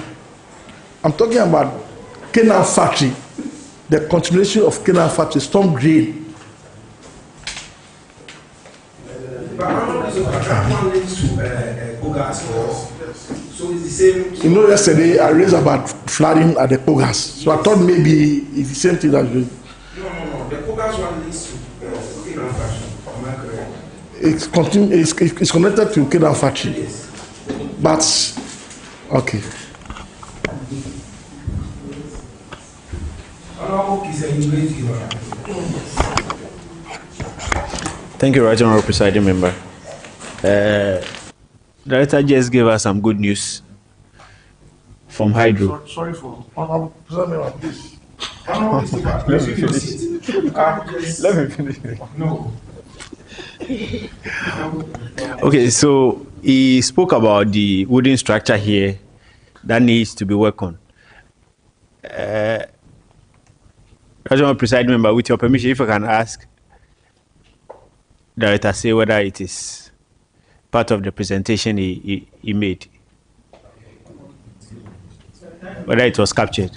I'm talking about Canaan Factory, the continuation of Canaan Factory, Storm Green. But Honorable Christopher, that one leads to Bogas or? So it's the same. You know, yesterday I raised about flooding at the Bogas. So I thought maybe it's the same thing as you. No. The Bogas one leads to Canaan Factory. Am I correct? It's connected to Canaan Factory. Yes. But, okay. Thank you, Right Honorable Presiding Member. Director just gave us some good news from Hydro. Sorry for Honorable Presiding Member, please. Let me finish. Let me finish. No. Okay, so he spoke about the wooden structure here that needs to be worked on. Regional Presiding Member, with your permission, if I can ask Director say whether it is part of the presentation he made, whether it was captured.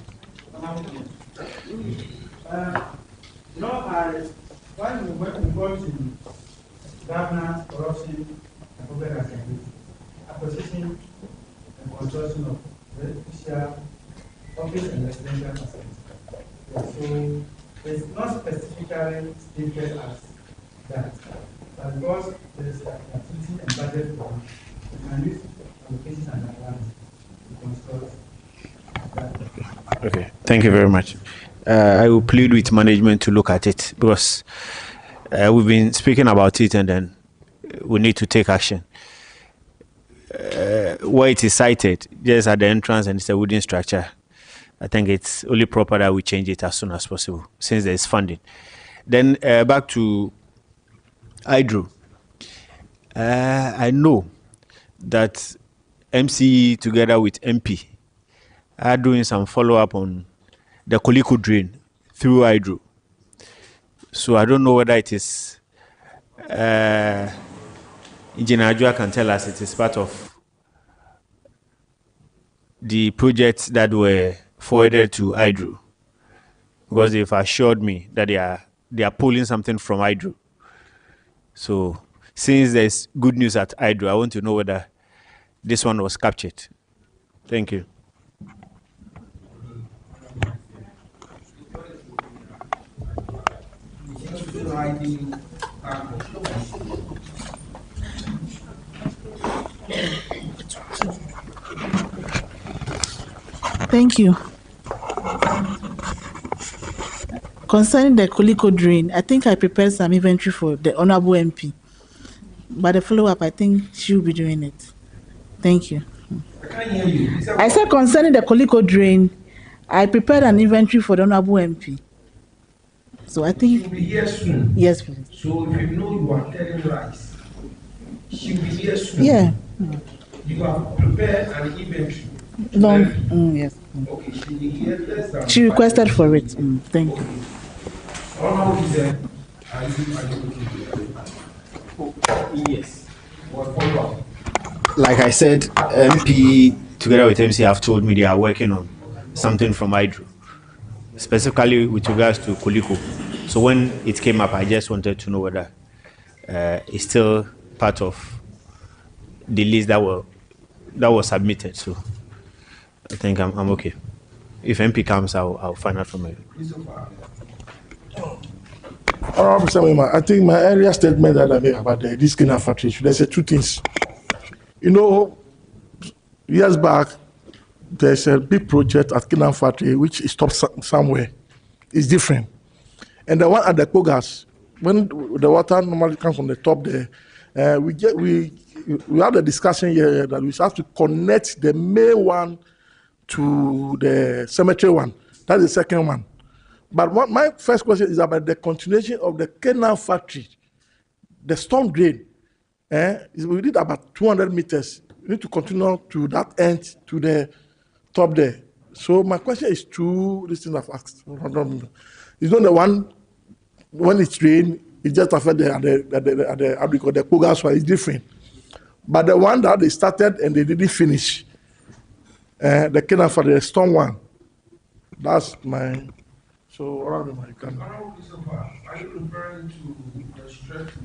When we go to governance, corruption, and public activities, acquisition and construction of residential office and residential facilities. So it's not specifically stated as that, but because there is activity and budget for it, we can use allocations and allowance to construct that. Okay, thank you very much. I will plead with management to look at it because we've been speaking about it and then we need to take action. Where it is cited, just at the entrance and it's a wooden structure, I think it's only proper that we change it as soon as possible since there is funding. Then back to Hydro. I know that MC together with MP are doing some follow-up on the Koliko drain through Hydro. So I don't know whether it is Engineer Ajua can tell us it is part of the projects that were forwarded to Hydro, because they've assured me that they are pulling something from Hydro. So since there's good news at Hydro, I want to know whether this one was captured. Thank you. Thank you. Concerning the Koliko drain, I think I prepared some inventory for the Honorable MP. But the follow-up, I think she will be doing it. Thank you. I can't hear you. I said concerning the Koliko drain, I prepared an inventory for the Honorable MP. So I think... She will be here soon. Yes, please. So if you know you are telling lies, she will be here soon. Yeah. You have prepared an inventory. No. Yes. Okay, she will be here less than... She requested for it. Thank you. Honorable Gizem, are you looking at Yes. what follow-up? Like I said, MP together with MC have told me they are working on something from Hydro, specifically with regards to Koliko. So when it came up, I just wanted to know whether it's still part of the list that was submitted. So I think I'm okay. If MP comes, I'll find out from him. I think my earlier statement that I made about this Canaan Factory, there's two things. You know, years back, there's a big project at Canaan Factory which is stopped somewhere. It's different. And the one at the Kogas, when the water normally comes from the top there, we had a discussion here that we have to connect the main one to the cemetery one. That's the second one. But my first question is about the continuation of the canal factory, the storm drain. We did about 200 meters. We need to continue to that end to the top there. So my question is two. This thing I've asked. It's not the one when it's rain. It just affect the Kogas one is different. But the one that they started and they didn't finish, the canal for the storm one. That's my. So around you can. Are you referring to the stretch to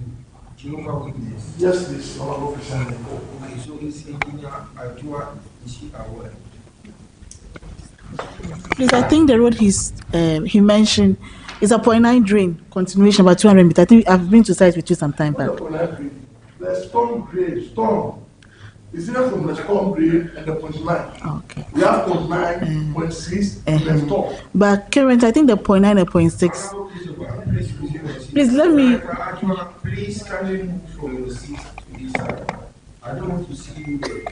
Jehovah Witness? Yes, this honorable president. Okay, so is engineer Ajua, is he aware? Please, I think the road he mentioned is a 0.9 drain continuation about 200 meters. I think I've been to site with you some time back. The storm drain, storm. It's here from the storm drain and the 0.9. Okay. We have 0.9, 0.6, and the storm. But current, I think the 0.9 and 0.6. Please let me. Please can you move from your seat to this side? I don't want to see you there.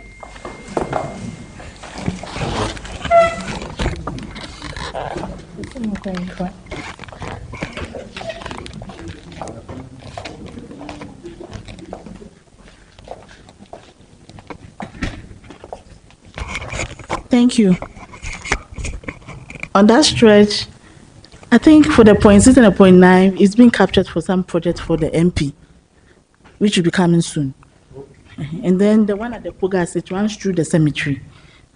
Thank you. On that stretch, I think for the 0.6 and the 0.9, it's been captured for some project for the MP, which will be coming soon. And then the one at the Pogas, it runs through the cemetery,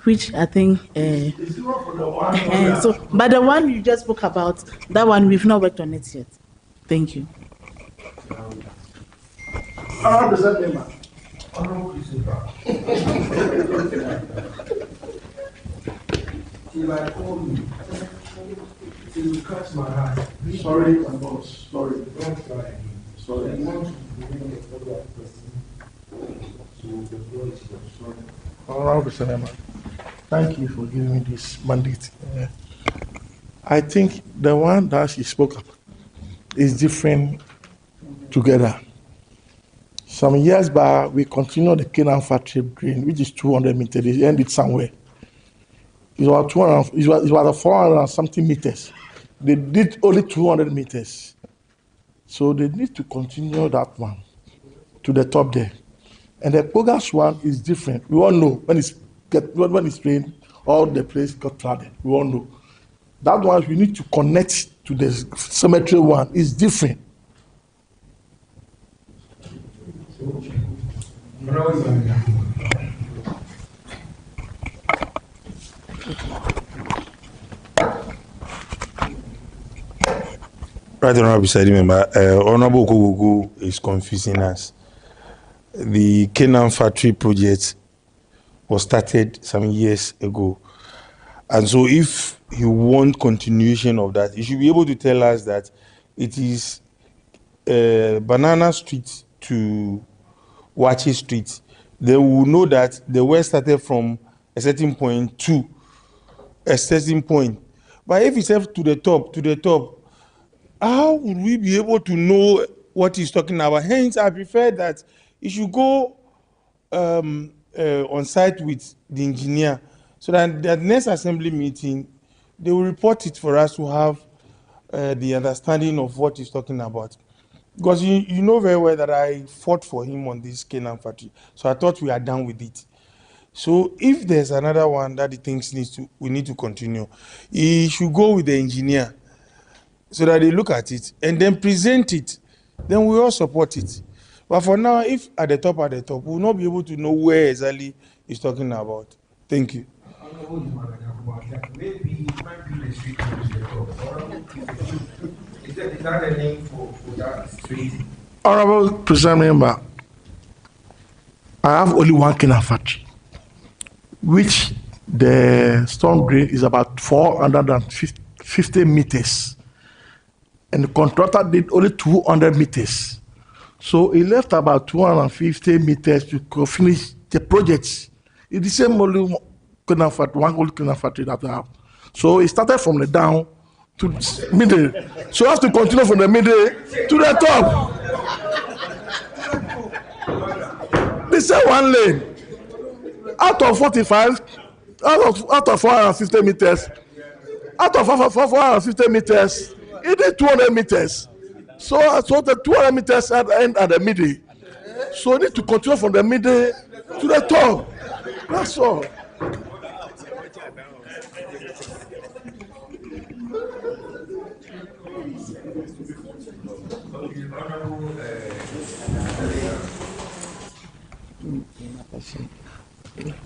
which I think. So, but the one you just spoke about, that one we've not worked on it yet. Thank you. Till I call you, till you catch my eye. Sorry, my boss. Sorry. Don't try. Sorry. I want to bring a follow-up question. So the floor is yours. Sorry. Honorable President, thank you for giving me this mandate. I think the one that she spoke about is different together. Some years back, we continued the Canaan factory drain, which is 200 meters. They ended somewhere. It was 200. It was 400 and something meters. They did only 200 meters, so they need to continue that one to the top there. And the Pogas one is different. We all know when it's rained, all the place got flooded. We all know that one. We need to connect to the cemetery one. Is different. Right, Honorable Beside Member, Honorable Okogogo is confusing us. The Canaan factory project was started some years ago. And so if you want continuation of that, you should be able to tell us that it is Banana Street to Wachi Street. Then we will know that the work started from a certain point to a certain point. But if it's up to the top, how would we be able to know what he's talking about? Hence, I prefer that you should go on site with the engineer so that the next assembly meeting, they will report it for us to have the understanding of what he's talking about. Because you know very well that I fought for him on this Canaan factory. So I thought we are done with it. So if there's another one that he thinks we need to continue, he should go with the engineer so that they look at it and then present it. Then we all support it. But for now, if at the top, we will not be able to know where exactly he's talking about. Thank you. Maybe it might be the street to the top. Is that a name for that street? Honorable President Member, I have only one Canaan factory, which the storm drain is about 450 meters. And the contractor did only 200 meters. So he left about 250 meters to finish the projects. It's the same only Canaan factory, one old Canaan factory that we have. So he started from the down to middle. So he has to continue from the middle to the top. They say one lane. Out of 45, out of 450 meters, Out of 450 meters, it is 200 meters. So the 200 meters end at the middle. So we need to continue from the middle to the top. That's all.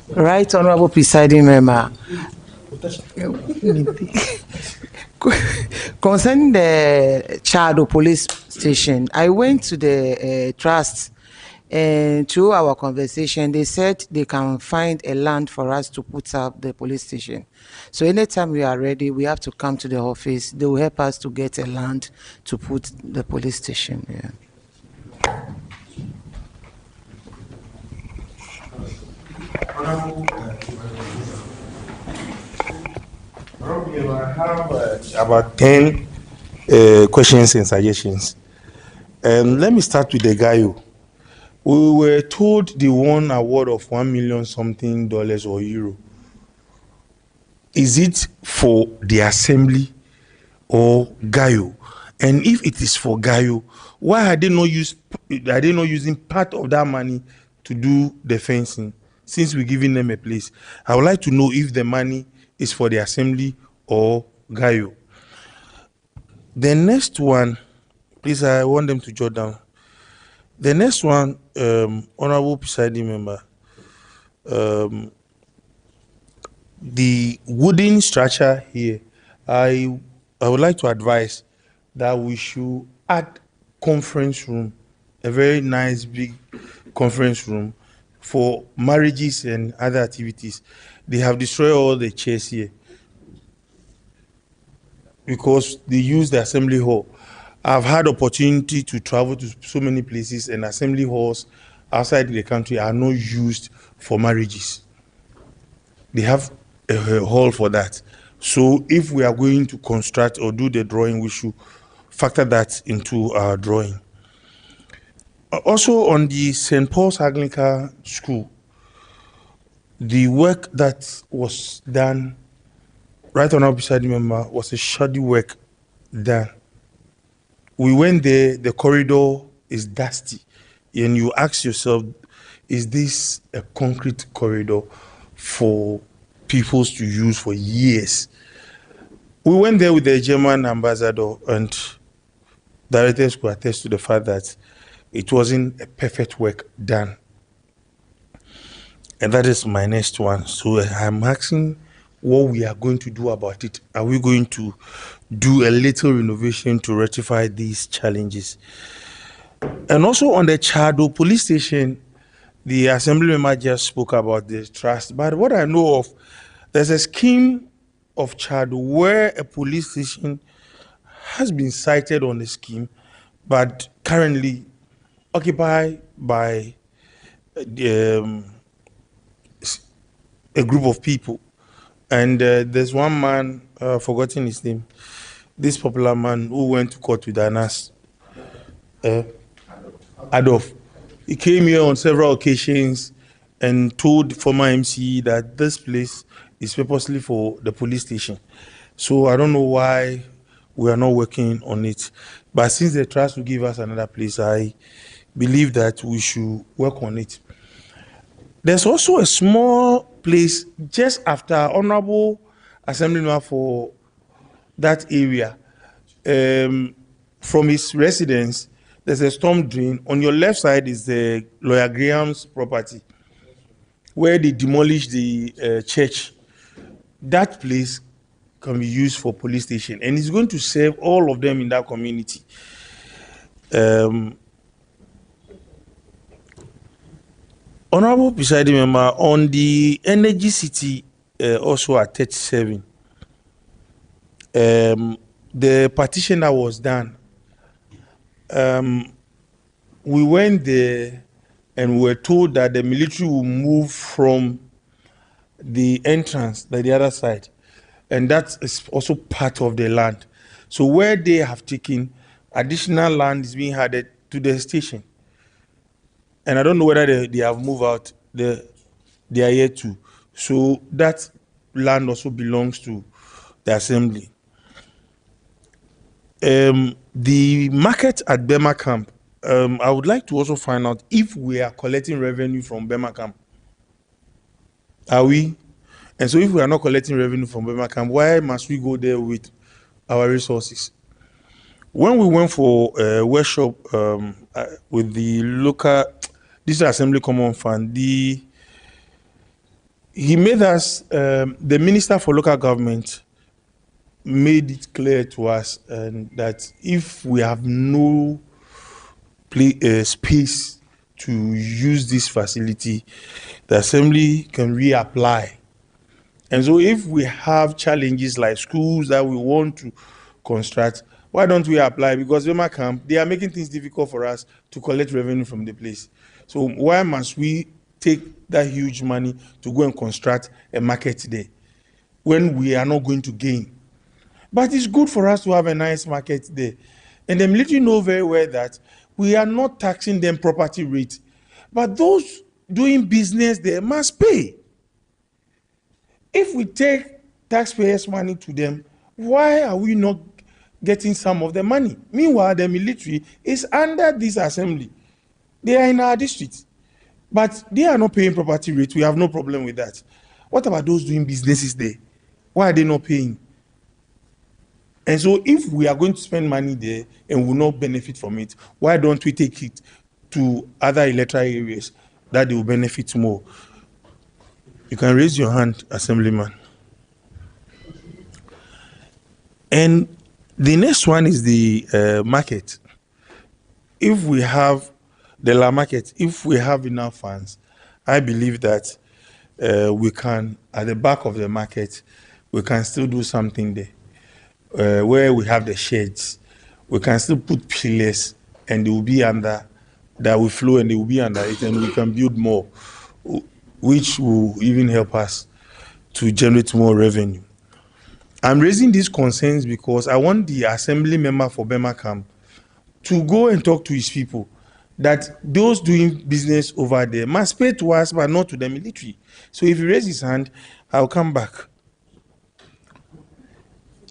Right, Honorable Presiding Member. Concerning the Chado police station, I went to the trust, and through our conversation, they said they can find a land for us to put up the police station. So anytime we are ready, we have to come to the office. They will help us to get a land to put the police station. Yeah. I have about 10 questions and suggestions. Let me start with the Gaio. We were told the one award of $1 million something dollars or euro. Is it for the assembly or Gaio? And if it is for Gaio, why are they not using part of that money to do the fencing? Since we're giving them a place, I would like to know if the money is for the assembly or Gaio. The next one, please, I want them to jot down. The next one, Honorable Presiding Member, the wooden structure here, I would like to advise that we should add conference room, a very nice big conference room for marriages and other activities. They have destroyed all the chairs here because they use the assembly hall. I've had opportunity to travel to so many places, and assembly halls outside the country are not used for marriages. They have a hall for that. So if we are going to construct or do the drawing, we should factor that into our drawing. Also on the St. Paul's Anglican School, the work that was done, right on our beside member, was a shoddy work done. We went there, the corridor is dusty, and you ask yourself, is this a concrete corridor for people to use for years? We went there with the German ambassador, and directors could attest to the fact that it wasn't a perfect work done. And that is my next one. So I'm asking what we are going to do about it. Are we going to do a little renovation to rectify these challenges? And also on the Chado police station, the assembly member just spoke about the trust. But what I know of, there's a scheme of Chado where a police station has been cited on the scheme, but currently occupied by a group of people. And there's one man, forgotten his name, this popular man who went to court with Anas, Adolf. He came here on several occasions and told former MC that this place is purposely for the police station. So I don't know why we are not working on it. But since they trust to give us another place, I believe that we should work on it. There's also a small place just after Honorable Assemblyman for that area. From his residence, there's a storm drain. On your left side is the Lawyer Graham's property, where they demolished the church. That place can be used for police station, and it's going to serve all of them in that community. Honorable Presiding Member, on the Energy City, also at 37, the partition that was done, we went there and we were told that the military will move from the entrance to the other side, and that is also part of the land. So where they have taken, additional land is being added to the station. And I don't know whether they have moved out, they are yet to. So that land also belongs to the assembly. The market at Bema Camp, I would like to also find out if we are collecting revenue from Bema Camp. Are we? And so if we are not collecting revenue from Bema Camp, why must we go there with our resources? When we went for a workshop with the local, this Assembly Common Fund, he made us, the Minister for Local Government made it clear to us that if we have no space to use this facility, the Assembly can reapply. And so if we have challenges like schools that we want to construct, why don't we apply? Because Bema Camp, they are making things difficult for us to collect revenue from the place. So why must we take that huge money to go and construct a market there when we are not going to gain? But it's good for us to have a nice market there. And the military know very well that we are not taxing them property rate. But those doing business there must pay. If we take taxpayers' money to them, why are we not getting some of the money? Meanwhile, the military is under this assembly. They are in our district, but they are not paying property rate. We have no problem with that. What about those doing businesses there? Why are they not paying? And so if we are going to spend money there and will not benefit from it, why don't we take it to other electoral areas that they will benefit more? You can raise your hand, Assemblyman. And the next one is the market. If we have the La market, if we have enough funds, I believe that we can, at the back of the market, we can still do something there. Where we have the sheds, we can still put pillars and they will be under, that will flow and they will be under it, and we can build more, which will even help us to generate more revenue. I'm raising these concerns because I want the assembly member for Bema Camp to go and talk to his people that those doing business over there must pay to us, but not to the military. So if he raises his hand, I'll come back.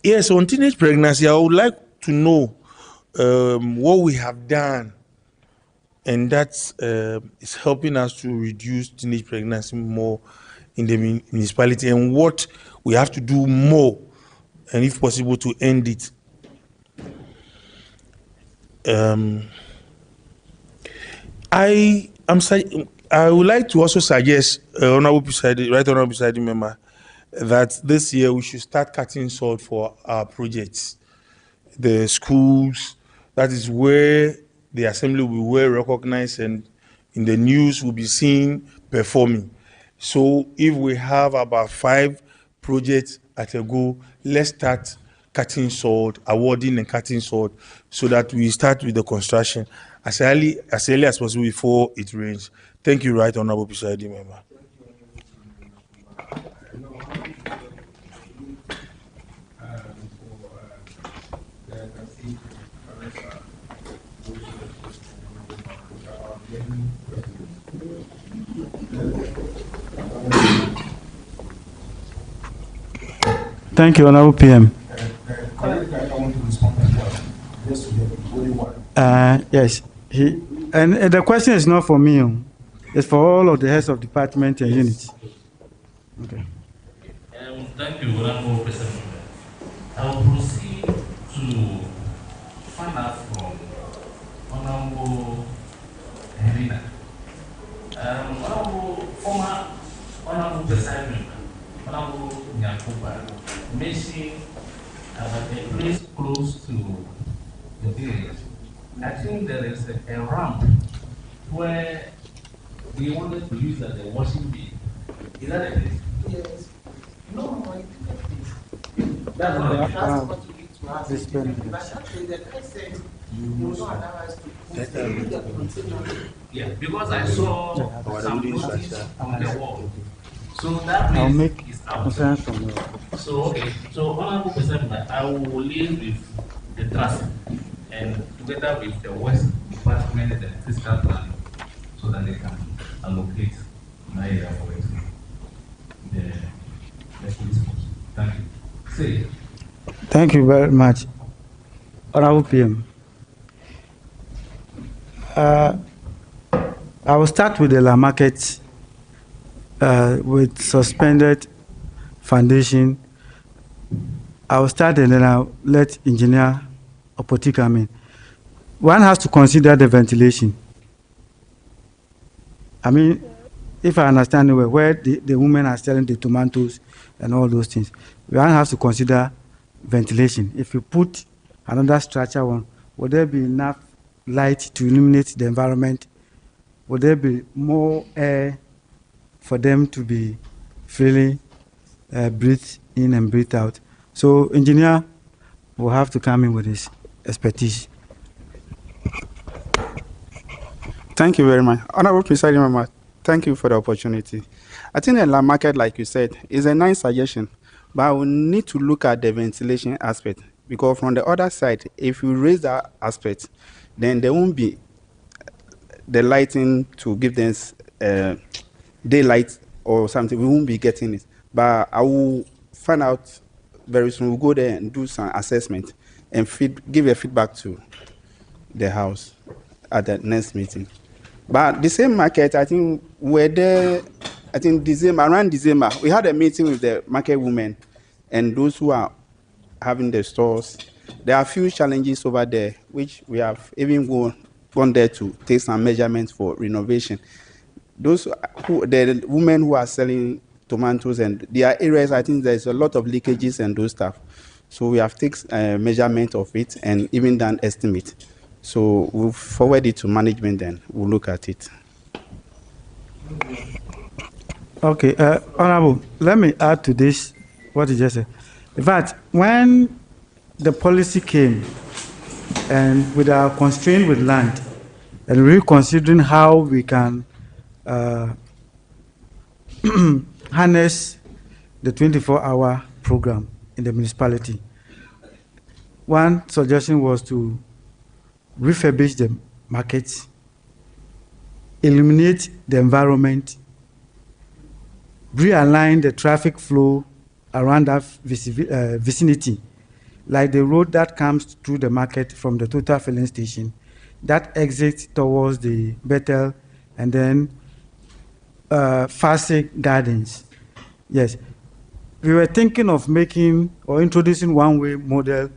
Yes, on teenage pregnancy, I would like to know what we have done, and that is helping us to reduce teenage pregnancy more in the municipality, and what we have to do more, and if possible, to end it. I would like to also suggest, Right Honorable Presiding Member, that this year we should start cutting salt for our projects. The schools, that is where the assembly will be well recognized and in the news will be seen performing. So if we have about 5 projects at a go, let's start cutting salt, awarding and cutting salt, so that we start with the construction as early as possible before it rains. Thank you, Right Honorable Presiding Member. Thank you, Honorable PM. Yes, and the question is not for me. It's for all of the heads of department and units. Okay. Thank you, Honorable President. I will proceed to find out from Honorable Helena. Former Honorable President, Honorable Nyakuba, mentioned about a place close to the village. I think there is a ramp where we wanted to use as a washing bay. Is that it? Yes. No, I think That's not that's what we need to ask. But actually, the guy said you will not allow us to put the container. Yeah, because I saw some notice on the wall. So that I'll place make is out. concerns from you. So, okay. So, Honorable President, I will liaise with the trust and together with the West Department and the fiscal plan so that they can allocate my area for it. The police force. Thank you. Thank you very much. Honorable PM. I will start with the La Market with suspended foundation. I will start and then I'll let Engineer Opoti come in. One has to consider the ventilation. I mean, if I understand well, where the women are selling the tomatoes and all those things, one has to consider ventilation. If you put another structure one, would there be enough light to illuminate the environment? Would there be more air for them to be freely breathe in and breathe out? So engineer will have to come in with his expertise. Thank you very much. Honorable Presiding Member, thank you for the opportunity. I think the land market, like you said, is a nice suggestion, but we need to look at the ventilation aspect, because from the other side, if you raise that aspect, then there won't be the lighting to give them daylight or something. We won't be getting it. But I will find out very soon. We'll go there and do some assessment and give a feedback to the house at the next meeting. But the same market, I think we're there, I think around December, we had a meeting with the market women and those who are having the stores. There are a few challenges over there, which we have even gone there to take some measurements for renovation. The women who are selling tomatoes and their areas, I think there's a lot of leakages and those stuff. So we have taken measurement of it and even done estimate. So we'll forward it to management, then we'll look at it. Okay, Honorable, let me add to this what you just said. In fact, when the policy came and with our constraint with land, and reconsidering how we can harness the 24-hour program in the municipality, one suggestion was to refurbish the markets, illuminate the environment, realign the traffic flow around that vicinity, like the road that comes through the market from the Total filling station, that exits towards the Bethel, and then Fasig Gardens. Yes, we were thinking of making or introducing one-way model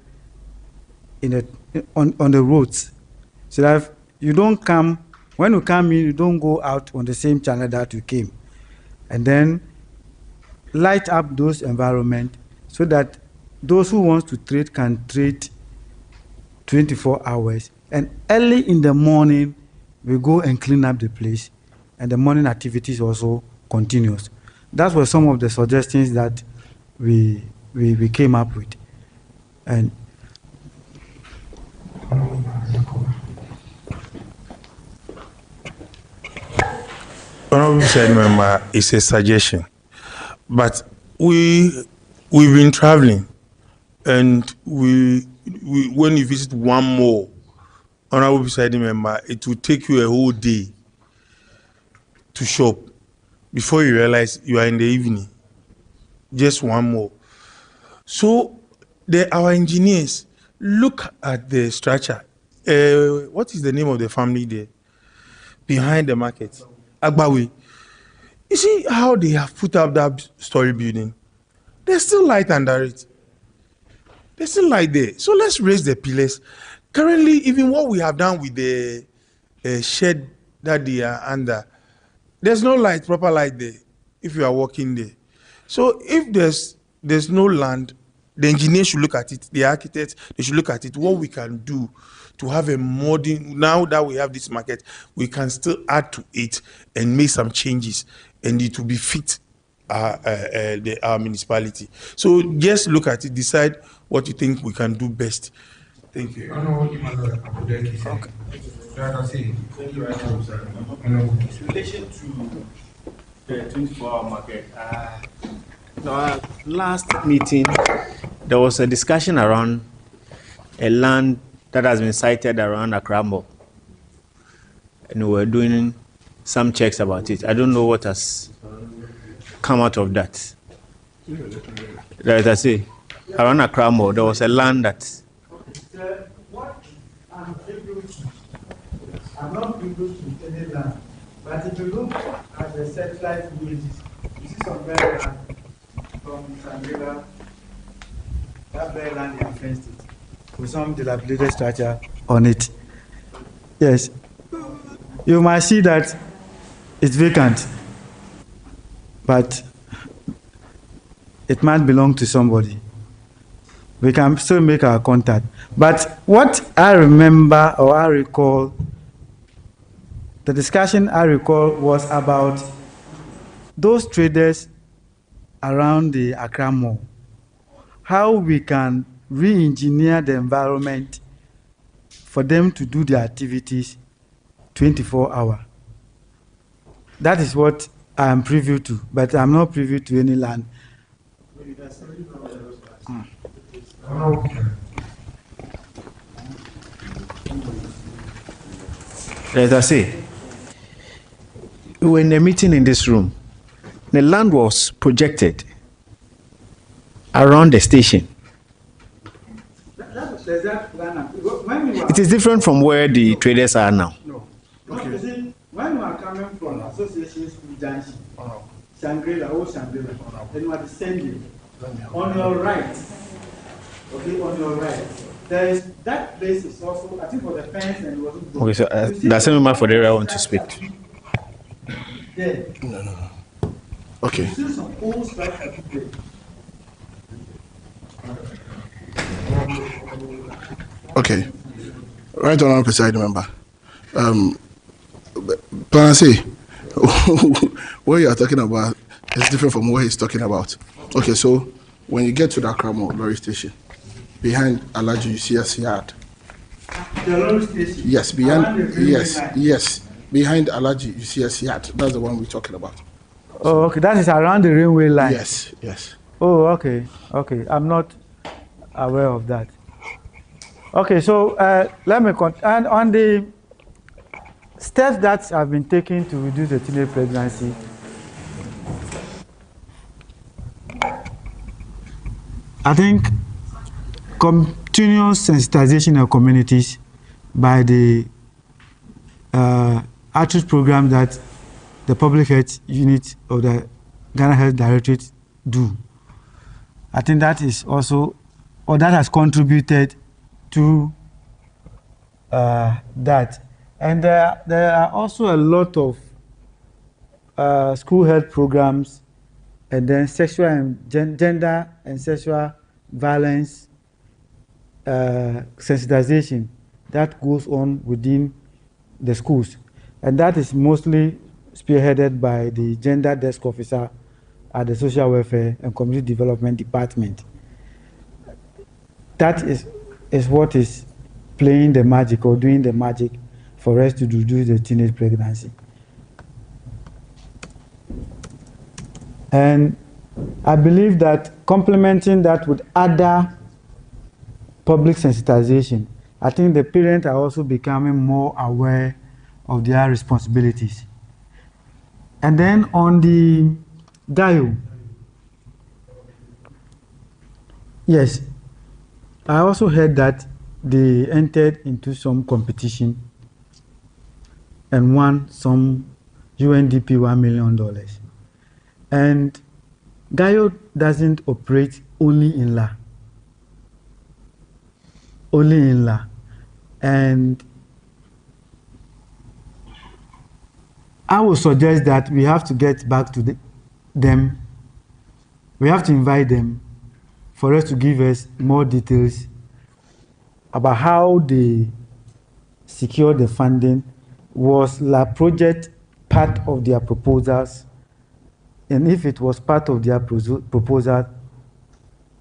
on the roads, so that you don't come, when you come in, you don't go out on the same channel that you came, and then light up those environments so that those who want to trade can trade 24 hours. And early in the morning, we go and clean up the place, and the morning activities also continues. That were some of the suggestions that we came up with. And Honorable Presiding Member, it's a suggestion, but we've been traveling, and when you visit one more, Honorable Presiding Member, it will take you a whole day to shop before you realize you are in the evening. Just one more. So our engineers look at the structure. What is the name of the family there behind the market? Agbawe. You see how they have put up that story building? There's still light under it. There's still light there. So let's raise the pillars. Currently, even what we have done with the shed that they are under, there's no light, proper light there, if you are walking there. So if there's no land, the engineers should look at it, the architects, they should look at it, what we can do to have a modern, now that we have this market, we can still add to it and make some changes, and it will be fit our municipality. So just look at it, decide what you think we can do best. Thank you. Okay. In relation to the 24-hour market, in our last meeting, there was a discussion around a land that has been sited around Accra Mall, and we were doing some checks about it. I don't know what has come out of that. Right, I see. Around Accra Mall, there was a land that. What I'm able to, I'm not able to any land, but if you look at the satellite images, you see some very land from Shangri-La, that very land they have fenced it with some dilapidated structure on it. Yes, you might see that it's vacant, but it might belong to somebody. We can still make our contact. But what I remember or I recall, the discussion I recall was about those traders around the Accra Mall, how we can re-engineer the environment for them to do their activities 24 hours. That is what I am privy to, but I'm not privy to any land. As I say, we were in a meeting in this room. The land was projected around the station. It is different from where the traders are now. No. Okay. You see, when we are coming from Association School Junction, Shangri-La, then you are descending. On your right, okay, on your right, there is that place is also, I think, for the fence and it wasn't. Okay, so that's the man for the area I want to speak to. There. No. Okay. You see some old structure there. Okay. Right on, presiding member. Plan C, what you are talking about is different from what he's talking about. Okay, so when you get to the Accra Mall lorry station, behind Alaji, you see a yard. The lorry station? Yes, behind, yes. Behind Alaji, you see a yard. That's the one we're talking about. Oh, okay, that is around the railway line. Yes. Oh, okay. I'm not aware of that. Okay, so let me continue. And on the steps that have been taken to reduce the teenage pregnancy, I think continuous sensitization of communities by the outreach program that the public health unit of the Ghana Health Directorate do. I think that is also, or that has contributed to that. And there are also a lot of school health programs, and then sexual and gender and sexual violence sensitization that goes on within the schools. And that is mostly spearheaded by the gender desk officer at the Social Welfare and Community Development Department. That is what is playing the magic or doing the magic for us to reduce the teenage pregnancy. And I believe that complementing that with other public sensitization, I think the parents are also becoming more aware of their responsibilities. And then on the DIO, yes, I also heard that they entered into some competition and won some UNDP $1 million. And GAIO doesn't operate only in LA. Only in LA. And I would suggest that we have to get back to them. We have to invite them for us to give us more details about how they secure the funding. Was La project part of their proposals? And if it was part of their proposal,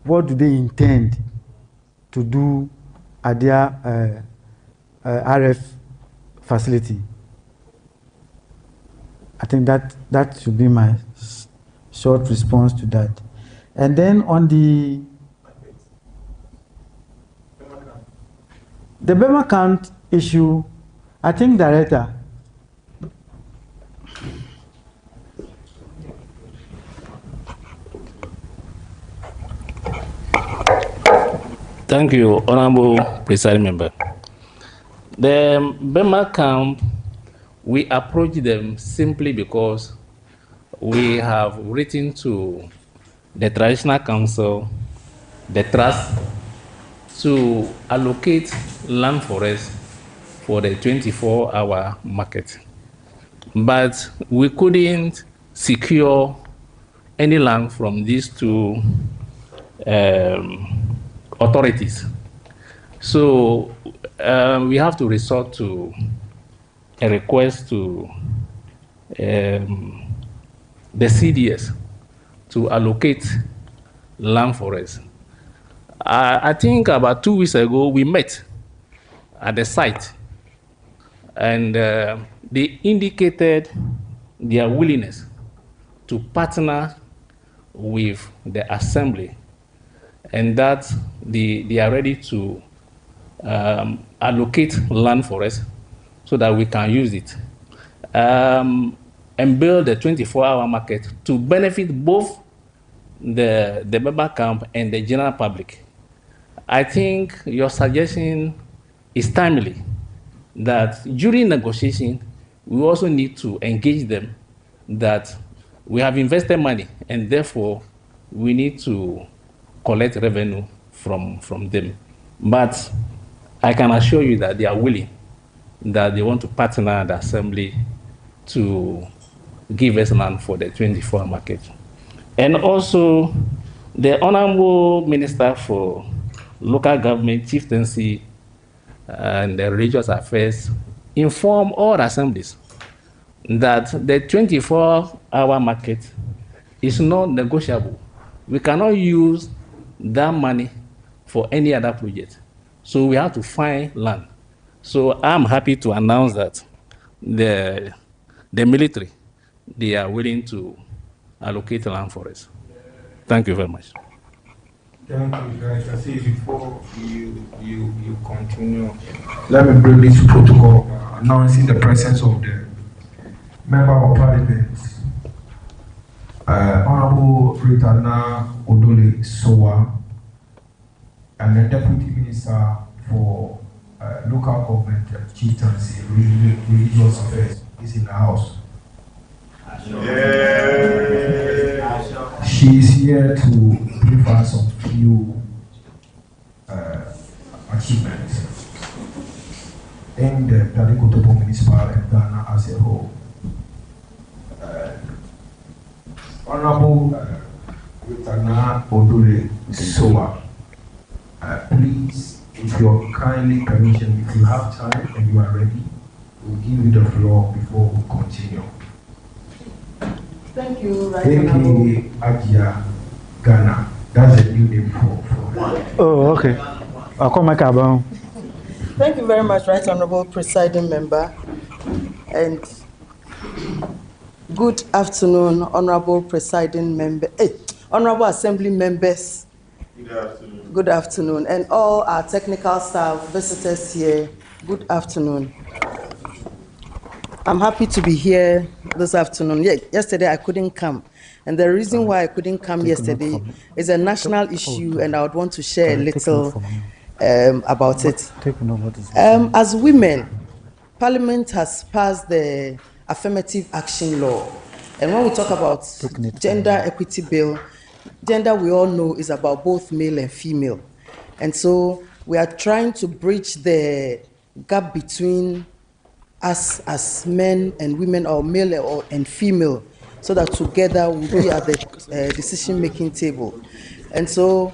what do they intend to do at their RF facility? I think that should be my short response to that. And then on the BEMA count issue, I think, Director, Thank you, Honorable Presiding Member. The Bema camp, we approach them simply because we have written to the Traditional Council, the Trust, to allocate land for us for the 24-hour market. But we couldn't secure any land from these two authorities. So we have to resort to a request to the CDS to allocate land for us. I think about 2 weeks ago, we met at the site, and they indicated their willingness to partner with the assembly, and that they are ready to allocate land for us so that we can use it and build a 24-hour market to benefit both the member camp and the general public. I think your suggestion is timely, that during negotiation, we also need to engage them that we have invested money and therefore we need to collect revenue from them. But I can assure you that they are willing, that they want to partner the assembly to give us land for the 24-hour market. And also, the Honorable Minister for Local Government, Chieftaincy, and the Religious Affairs informed all assemblies that the 24-hour market is not negotiable. We cannot use that money for any other project. So we have to find land. So I'm happy to announce that the military, they are willing to allocate land for us. Thank you very much. Thank you, guys. I see before you continue, let me bring this protocol announcing the presence of the Member of Parliament, Honorable Ritana Odole Sowa, and the Deputy Minister for Local Government, Chieftaincy, Religious Affairs is in the house. She is here to brief us on few achievements in the Dade-Kotopon municipal and Ghana as a whole. Honorable Ritana Odole Sowa, please, if you're kindly permission, if you have time and you are ready, we'll give you the floor before we continue. Thank you, Right A.K.A. Ajia Ghana. That's a new name for Oh, okay. I'll call my carbon. Thank you very much, Right Honorable Presiding Member, and good afternoon, Honorable Presiding Member, Honorable Assembly Members. Good afternoon. Good afternoon, and all our technical staff, visitors here, good afternoon. I'm happy to be here this afternoon. Yeah, yesterday I couldn't come, and the reason why I couldn't come yesterday is a national issue, and I would want to share a little about it. As women, Parliament has passed the Affirmative Action Law, and when we talk about Gender Equity Bill, gender we all know is about both male and female, and so we are trying to bridge the gap between us as men and women, or male and female, so that together we'll be at the decision-making table. And so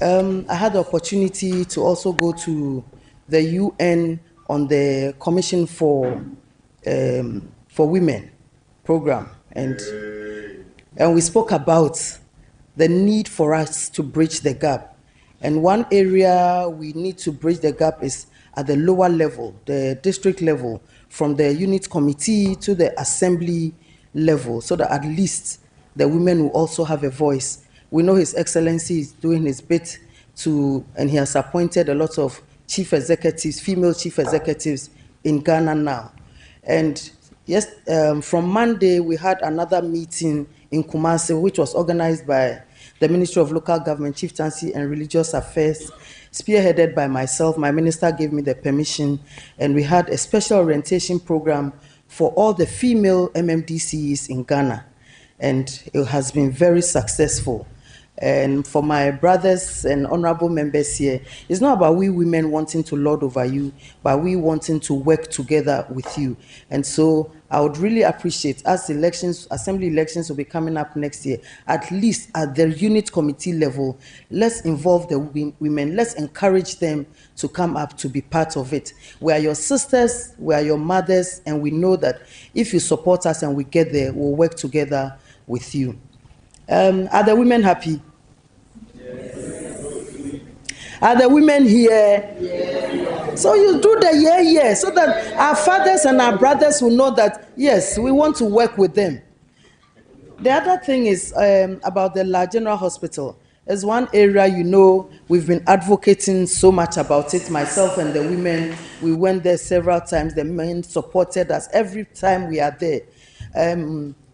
I had the opportunity to also go to the UN on the Commission for Women program, and we spoke about the need for us to bridge the gap. And one area we need to bridge the gap is at the lower level, the district level, from the unit committee to the assembly level, so that at least the women will also have a voice. We know His Excellency is doing his bit to, and he has appointed a lot of chief executives, female chief executives in Ghana now. And yes, from Monday, we had another meeting in Kumasi, which was organized by the Ministry of Local Government, Chieftaincy and Religious Affairs, spearheaded by myself. My minister gave me the permission, and we had a special orientation program for all the female MMDCs in Ghana, and it has been very successful. And for my brothers and honorable members here, it's not about we women wanting to lord over you, but we wanting to work together with you. And so I would really appreciate, as elections, assembly elections will be coming up next year, at least at the unit committee level, let's involve the women, let's encourage them to come up to be part of it. We are your sisters, we are your mothers, and we know that if you support us and we get there, we'll work together with you. Are the women happy? Are the women here? Yes. So you do the yeah, so that our fathers and our brothers will know that, yes, we want to work with them. The other thing is about the La General Hospital. As one area, you know, we've been advocating so much about it. Myself and the women, we went there several times. The men supported us every time we are there.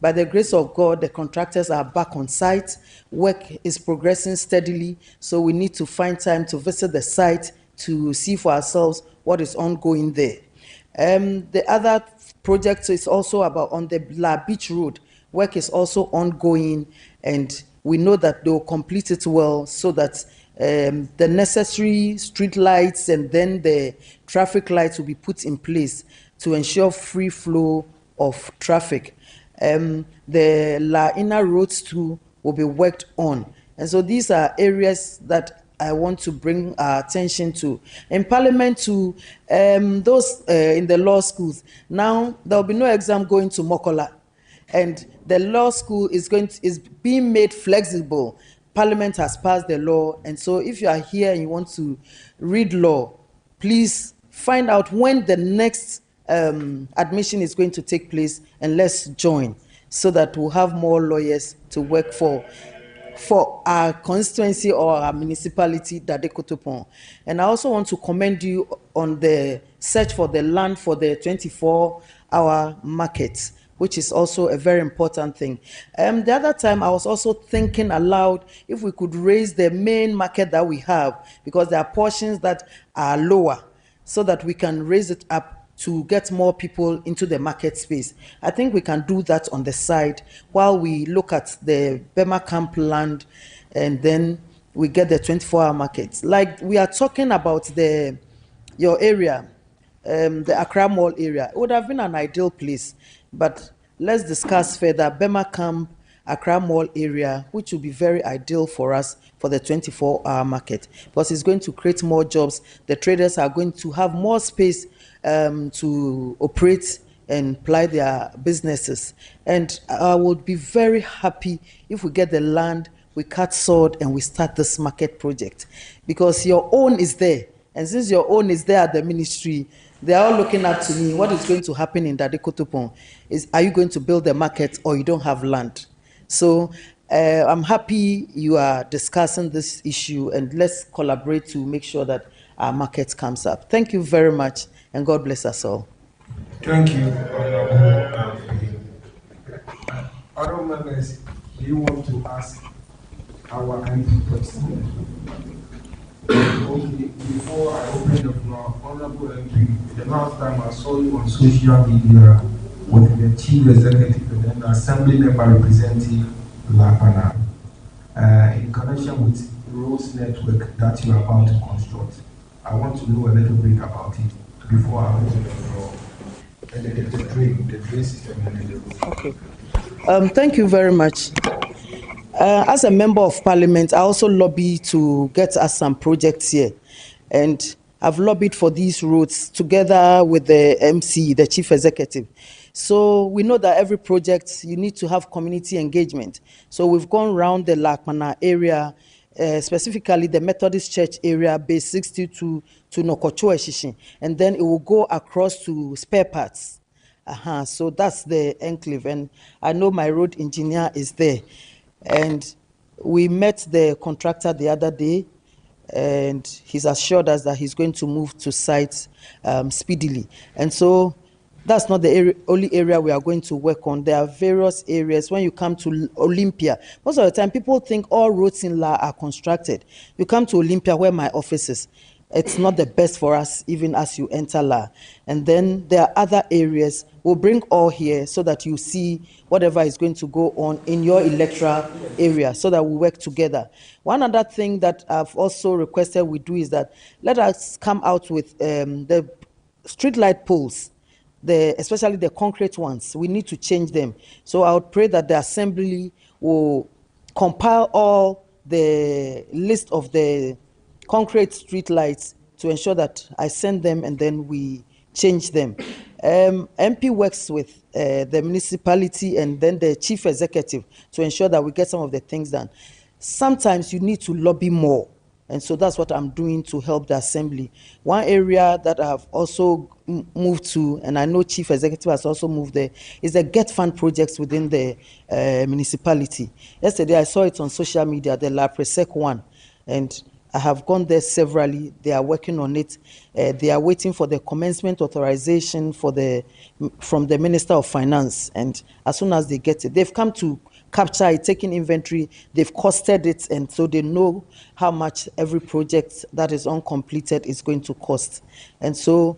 By the grace of God, the contractors are back on site. Work is progressing steadily, so we need to find time to visit the site to see for ourselves what is ongoing there. The other project is also about on the La Beach Road. Work is also ongoing, and we know that they will complete it well so that the necessary street lights and then the traffic lights will be put in place to ensure free flow of traffic. The La Inner Roads too will be worked on. And so these are areas that I want to bring our attention to. In Parliament to those in the law schools, now there will be no exam going to Mokola. And the law school is being made flexible. Parliament has passed the law. And so if you are here and you want to read law, please find out when the next admission is going to take place, and let's join so that we'll have more lawyers to work for our constituency or our municipality, Dade-Kotopon. And I also want to commend you on the search for the land for the 24-hour market, which is also a very important thing. The other time I was also thinking aloud if we could raise the main market that we have, because there are portions that are lower, so that we can raise it up to get more people into the market space. I think we can do that on the side while we look at the Bema camp land, and then we get the 24-hour markets. Like we are talking about your area, the Accra Mall area. It would have been an ideal place, but let's discuss further. Bema camp, Accra Mall area, which will be very ideal for us for the 24-hour market, because it's going to create more jobs. The traders are going to have more space to operate and ply their businesses. And I would be very happy if we get the land, we cut sword, and we start this market project, because your own is there. And since your own is there at the ministry, they are all looking up to me. What is going to happen in Dade-Kotopon? Are you going to build a market, or you don't have land? So I'm happy you are discussing this issue, and let's collaborate to make sure that our market comes up. Thank you very much, and God bless us all. Thank you, Honorable. Other members, do you want to ask our MP question? Okay, before I open the floor, Honorable MP, the last time I saw you on social media with the Chief Executive and then the Assembly Member representing LaDMA in connection with the roads network that you are about to construct. I want to know a little bit about it before I open the floor. And the drain system and the road. Okay. Thank you very much. As a member of Parliament, I also lobby to get us some projects here. And I've lobbied for these roads together with the MC, the Chief Executive. So we know that every project, you need to have community engagement. So we've gone around the LaDMA area, specifically the Methodist Church area, base 62 to Nokocho Eshishin, and then it will go across to spare parts. So that's the enclave, and I know my road engineer is there. And we met the contractor the other day, and he's assured us that he's going to move to site speedily. And so That's not the only area we are going to work on. There are various areas. When you come to Olympia, most of the time people think all roads in La are constructed. You come to Olympia, where my office is, it's not the best for us, even as you enter La. And then there are other areas. We'll bring all here so that you see whatever is going to go on in your electoral area, so that we work together. One other thing that I've also requested we do is that let us come out with the street light poles, especially the concrete ones. We need to change them. So I would pray that the assembly will compile all the list of the concrete street lights to ensure that I send them and then we change them. MP works with the municipality and then the chief executive to ensure that we get some of the things done. Sometimes you need to lobby more. And so that's what I'm doing to help the assembly. One area that I've also moved to, and I know Chief Executive has also moved there, is the Get Fund projects within the municipality. Yesterday I saw it on social media, the La Presec one, and I have gone there severally. They are working on it. They are waiting for the commencement authorization from the Minister of Finance, and as soon as they get it, they've come to capture it, taking inventory, they've costed it, and so they know how much every project that is uncompleted is going to cost. And so,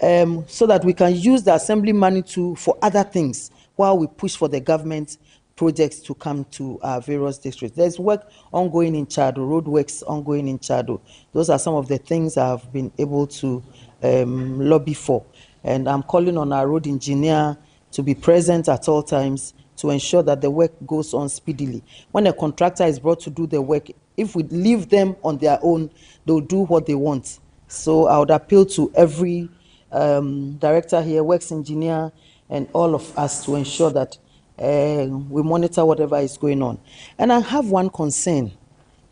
so that we can use the assembly money for other things while we push for the government projects to come to our various districts. There's work ongoing in Chado, road works ongoing in Chado. Those are some of the things I've been able to lobby for. And I'm calling on our road engineer to be present at all times to ensure that the work goes on speedily. When a contractor is brought to do the work, if we leave them on their own, they'll do what they want. So I would appeal to every director here, works engineer, and all of us to ensure that we monitor whatever is going on. And I have one concern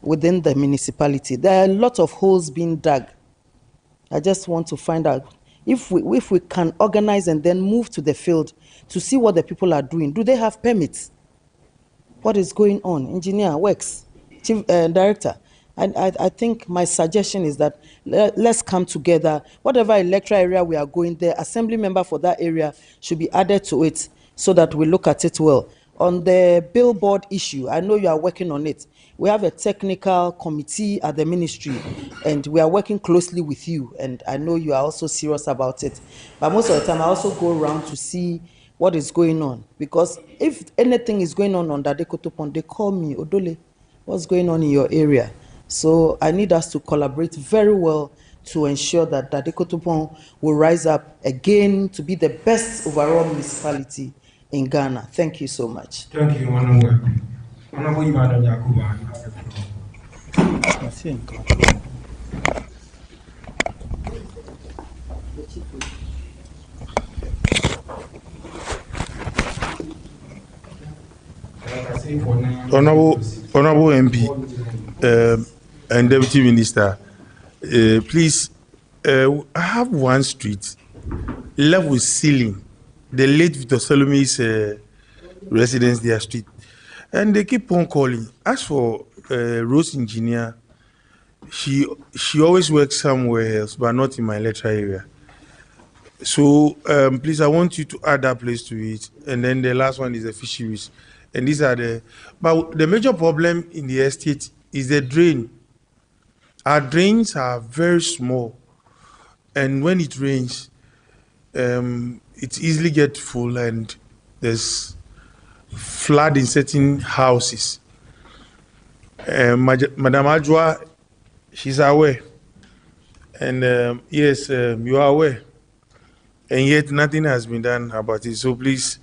within the municipality. There are a lot of holes being dug. I just want to find out if we can organize and then move to the field to see what the people are doing. Do they have permits? What is going on? Engineer, works, chief director. I think my suggestion is that let's come together. Whatever electoral area we are going, the assembly member for that area should be added to it so that we look at it well. On the billboard issue, I know you are working on it. We have a technical committee at the ministry, and we are working closely with you, and I know you are also serious about it. But most of the time, I also go around to see what is going on, because if anything is going on Dade-Kotopon, they call me, Odole, what's going on in your area? So I need us to collaborate very well to ensure that Dade-Kotopon will rise up again to be the best overall municipality in Ghana. Thank you so much. Thank you, Honorable. Honorable Ibadan Yakuba, you have the floor. Honorable MP and Deputy Minister, please, I have one street level ceiling, the late Victor Salome's residence, their street, and they keep on calling. As for road engineer, she always works somewhere else, but not in my electoral area. So please, I want you to add that place to it. And then the last one is the fisheries. And these are but the major problem in the estate is the drain. Our drains are very small. And when it rains, it easily gets full and there's flood in certain houses. Madam Ajwa, she's aware. And yes, you are aware. And yet nothing has been done about it. So please,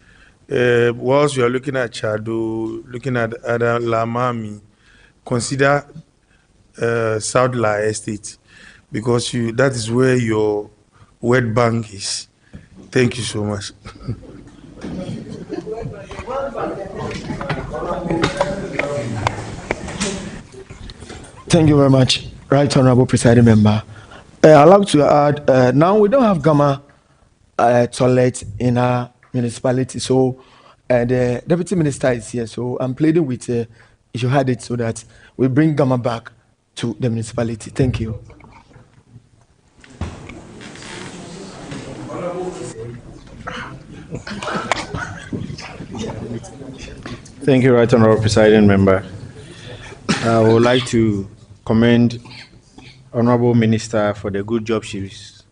whilst you are looking at Chado, looking at other Lamami, consider South La Estate, because that is where your wet bank is. Thank you so much. Thank you very much, Right Honorable Presiding Member. I'd like to add, now we don't have Gamma toilet in our municipality, so the Deputy Minister is here, so I'm pleading with you should have it so that we bring Gamma back to the municipality. Thank you. Thank you, Right Honorable Presiding Member. I would like to commend Honorable Minister for the good job she's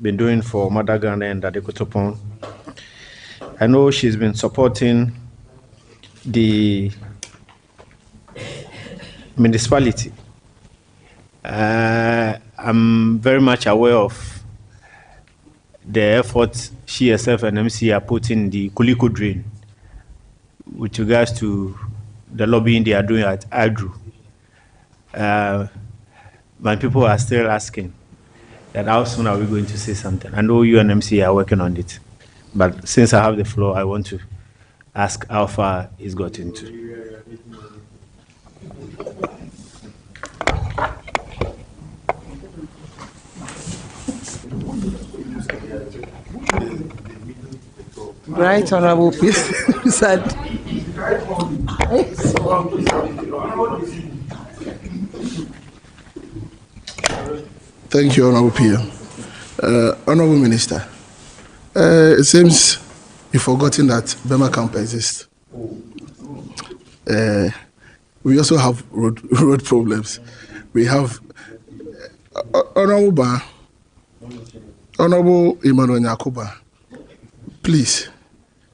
been doing for Mother Ghana and Dade-Kotopon. I know she's been supporting the municipality. I'm very much aware of the efforts she herself and MC are putting in the Kuliko drain with regards to the lobbying they are doing at Adru. My people are still asking that how soon are we going to say something? I know you and MC are working on it, but since I have the floor, I want to ask how far it's gotten to. Right Honorable President. Thank you, Honorable PM. Honorable Minister, it seems you've forgotten that Bema camp exists. We also have road problems. We have Honorable Emmanuel Nyakuba. Please,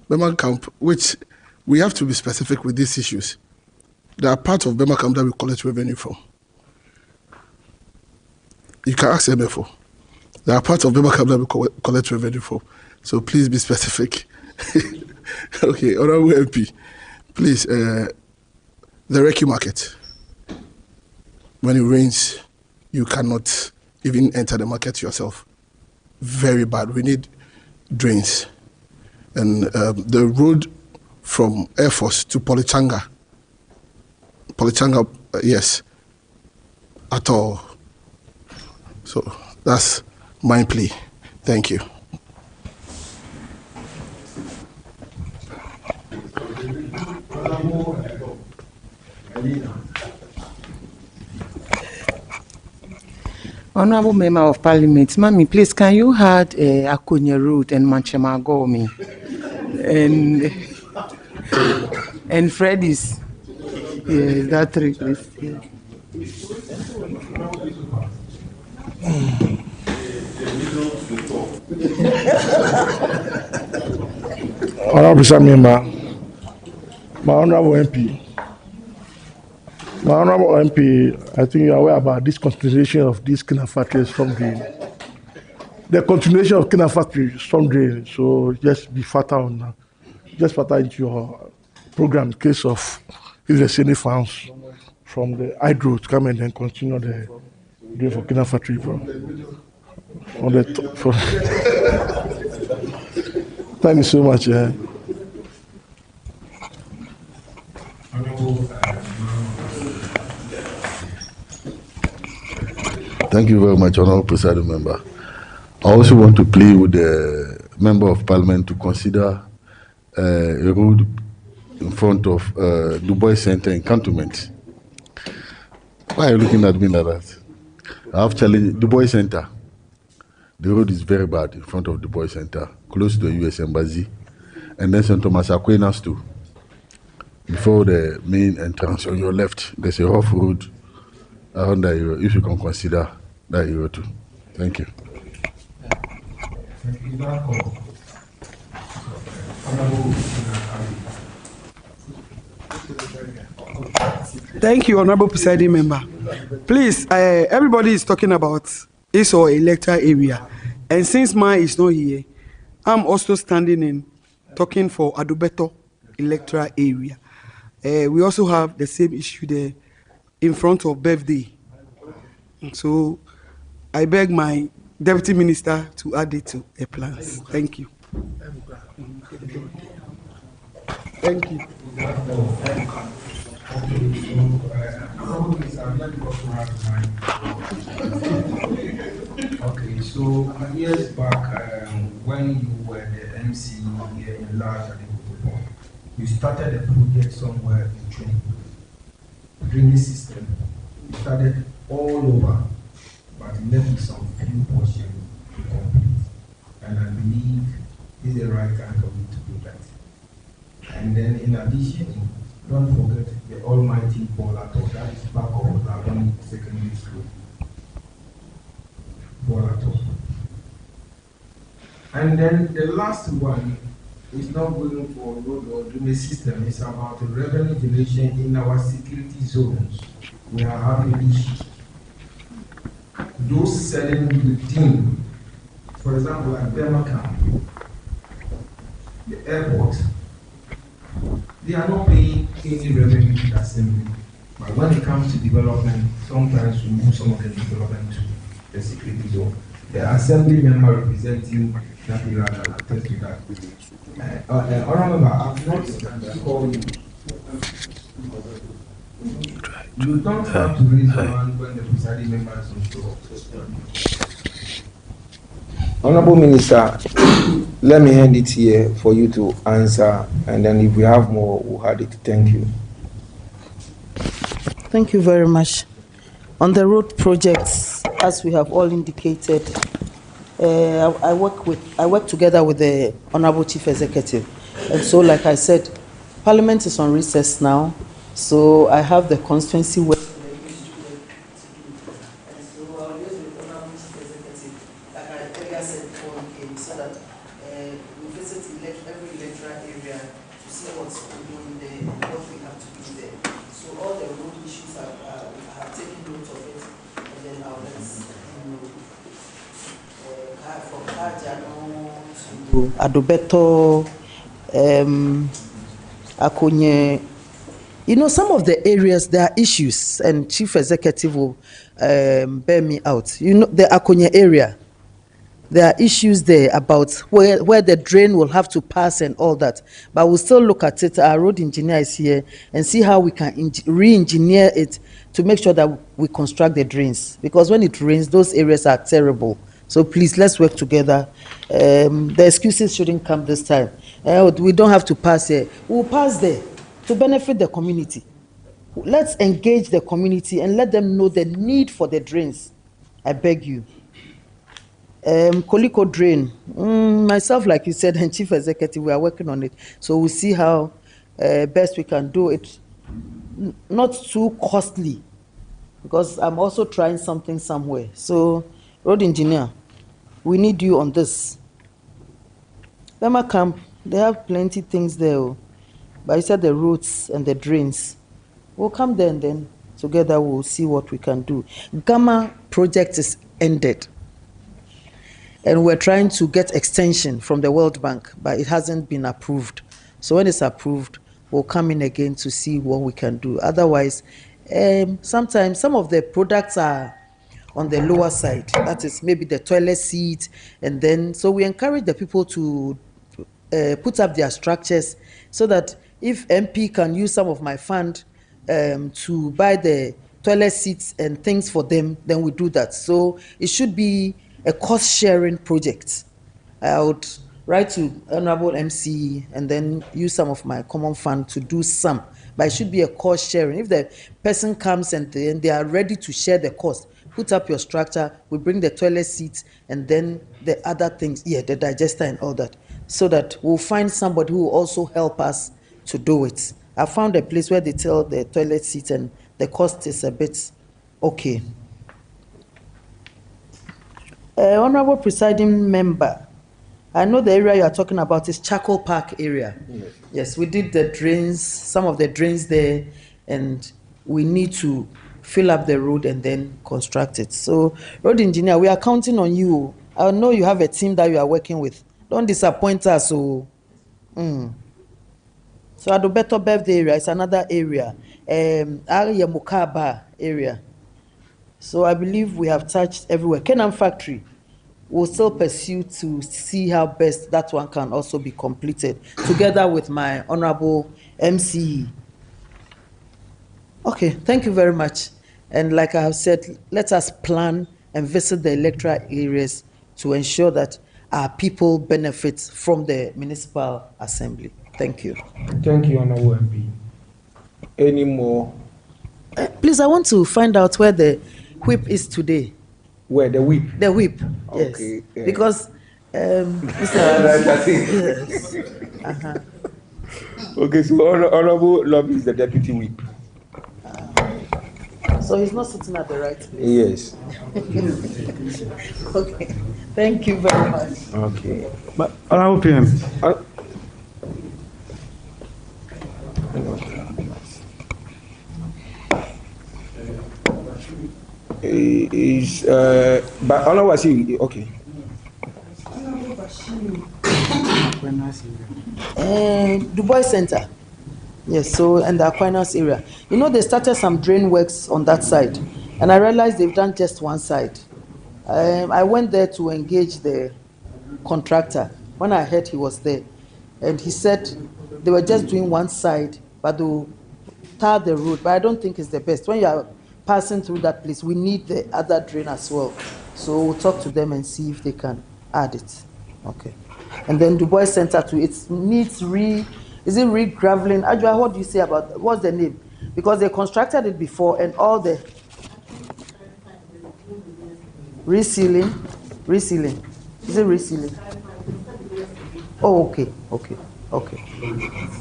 Bema camp, which we have to be specific with these issues. There are parts of Bema camp that we collect revenue from. You can ask MFO. There are parts of Bema camp that we collect revenue from. So please be specific. Okay, Honorable MP, please, the Recce market. When it rains, you cannot even enter the market yourself. Very bad. We need drains. And the road from Air Force to Polichanga, yes, at all. So that's my plea. Thank you. Honorable Member of Parliament, Mami, please, can you add Akonya Road and Manchemagomi and Freddy's? Yes, that three, please. Yeah. Honorable Member, my Honorable MP. My Honorable MP, I think you are aware about this continuation of these Kina factories from drain. The continuation of Kina factories from drain, so just be fatal on that. Just factor into your program in case of if there's any funds from the hydro to come and then continue the drain for Kina factory. On the thank you so much. Thank you very much, Honorable Presiding Member. I also want to plead with the Member of Parliament to consider a road in front of Du Bois Center in Cantonment. Why are you looking at me like that? I have challenged Du Bois Center. The road is very bad in front of Du Bois Center, close to the U.S. Embassy, and then St. Thomas Aquinas too. Before the main entrance on your left, there's a rough road around that area. If you can consider that area too. Thank you. Thank you, Honorable Presiding Member. Please, everybody is talking about this or electoral area, and since mine is not here, I'm also standing in talking for Adubeto electoral area. We also have the same issue there in front of birthday. So I beg my Deputy Minister to add it to the plans. Thank you. Thank you. Okay, so years back, when you were the MC here in Dade-Kotopon, you started a project somewhere in training. Drainage system. You started all over, but left some few portions to complete. And I believe is the right time for me to do that. And then in addition, don't forget the almighty Bolato, that is back of Laboni Secondary School. Bolato. And then the last one is not going for road or drainage system, it's about the revenue generation in our security zones. We are having issues. Those selling within, for example, at Birmingham, the airport, they are not paying any revenue to the assembly. But when it comes to development, sometimes we move some of the development to the security zone. The assembly member representing that area will attest to that. Remember, I've not called you. You don't have to raise your hand when the presiding member is on floor. Honorable Minister, let me hand it here for you to answer, and then if we have more, we'll have it. Thank you. Thank you very much. On the road projects, as we have all indicated, I work together with the Honorable Chief Executive, and so, like I said, Parliament is on recess now, so I have the constituency work. Adobeto, Akonye. You know, some of the areas, there are issues, and Chief Executive will bear me out. You know, the Akonye area, there are issues there about where the drain will have to pass and all that. But we'll still look at it. Our road engineer is here and see how we can re-engineer it to make sure that we construct the drains. Because when it rains, those areas are terrible. So please, let's work together. The excuses shouldn't come this time. We don't have to pass here. We'll pass there to benefit the community. Let's engage the community and let them know the need for the drains. I beg you. Koliko drain. Myself, like you said, and Chief Executive, we are working on it. So we'll see how best we can do it. Not too costly, because I'm also trying something somewhere. So, road engineer, we need you on this. Bema Camp, they have plenty things there. But you said the roads and the drains. We'll come there and then together we'll see what we can do. Gamma project is ended. And we're trying to get extension from the World Bank, but it hasn't been approved. So when it's approved, we'll come in again to see what we can do. Otherwise, sometimes some of the products are on the lower side. That is maybe the toilet seat. And then, so we encourage the people to put up their structures so that if MP can use some of my fund to buy the toilet seats and things for them, then we do that. So it should be a cost-sharing project. I would write to Honorable MC and then use some of my common fund to do some. But it should be a cost-sharing. If the person comes and they are ready to share the cost, put up your structure, we bring the toilet seats and then the other things, the digester and all that, so that we'll find somebody who will also help us to do it. I found a place where they tell the toilet seats and the cost is a bit okay. Honorable Presiding Member, I know the area you are talking about is Charcoal Park area. Yes, we did the drains, some of the drains there, and we need to fill up the road and then construct it. So, road engineer, we are counting on you. I know you have a team that you are working with. Don't disappoint us. So Adobeto birthday area is another area. Mukaba area. So I believe we have touched everywhere. Kenan Factory will still pursue to see how best that one can also be completed, together with my Honorable MCE. Okay, thank you very much. And like I have said, let us plan and visit the electoral areas to ensure that our people benefit from the municipal assembly. Thank you. Thank you, Honorable MP. Any more? Please, I want to find out where the whip is today. Where the whip? The whip, okay, yes. Because Yes. Uh-huh. Okay, so Honorable Love is the deputy whip. So he's not sitting at the right place. Yes. Okay. Thank you very much. Okay. But Honorable PM. Is but Honorable Wasi, okay. Du Bois Center. Yes, so and the Aquinas area. You know, they started some drain works on that side, and I realized they've done just one side. I went there to engage the contractor when I heard he was there, and he said they were just doing one side, but they'll tar the road. But I don't think it's the best. When you are passing through that place, we need the other drain as well. So we'll talk to them and see if they can add it. Okay. And then Du Bois Center too, it needs re-graveling. Ajua, what do you say about, what's the name? Because they constructed it before and all the resealing. Is it resealing? Oh, okay.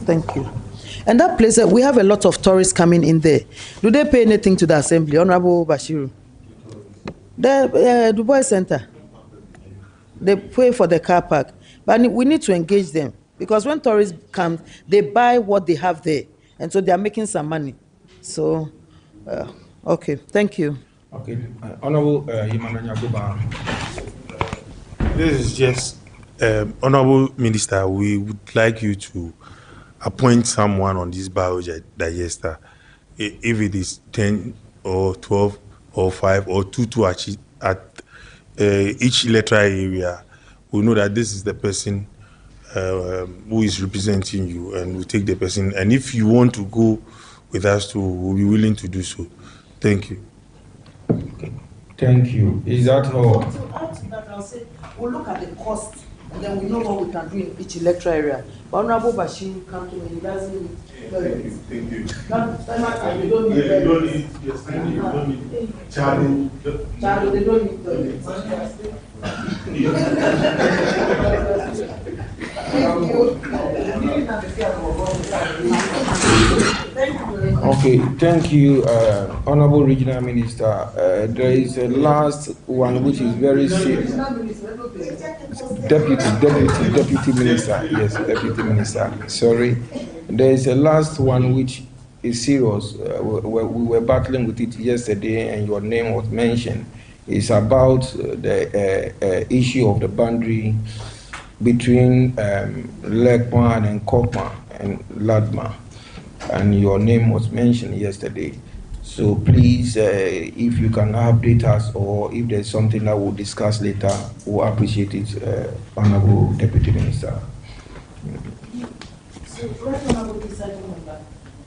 Thank you. And that place, we have a lot of tourists coming in there. Do they pay anything to the assembly, Honorable Bashiru? The Du Bois Center, they pay for the car park. But we need to engage them because when tourists come, they buy what they have there. And so they are making some money. So, okay, thank you. Okay, Honorable Yimananya Goba. This is just, Honorable Minister, we would like you to appoint someone on this biodigester. If it is 10 or 12 or 5 or 2 to achieve at each electoral area, we know that this is the person who is representing you, and we take the person. And if you want to go with us too, we'll be willing to do so. Thank you. Okay. Thank you. Is that all? To add to that, I'll say we'll look at the cost and then we know what we can do in each electoral area. But Honorable Bashir come to me, he doesn't need. Thank you. You don't need. You don't need. Yes, thank you. You don't need. Charlie, they don't need toilets. Okay, thank you, Honorable Regional Minister. There is a last one which is very serious. Deputy Minister. Yes, Deputy Minister. Sorry. There is a last one which is serious. We were battling with it yesterday, and your name was mentioned. It's about the issue of the boundary between LaDMA and Kopma and LaDMA, and your name was mentioned yesterday. So please, if you can update us, or if there's something that we'll discuss later, we'll appreciate it, Honorable Deputy Minister. So,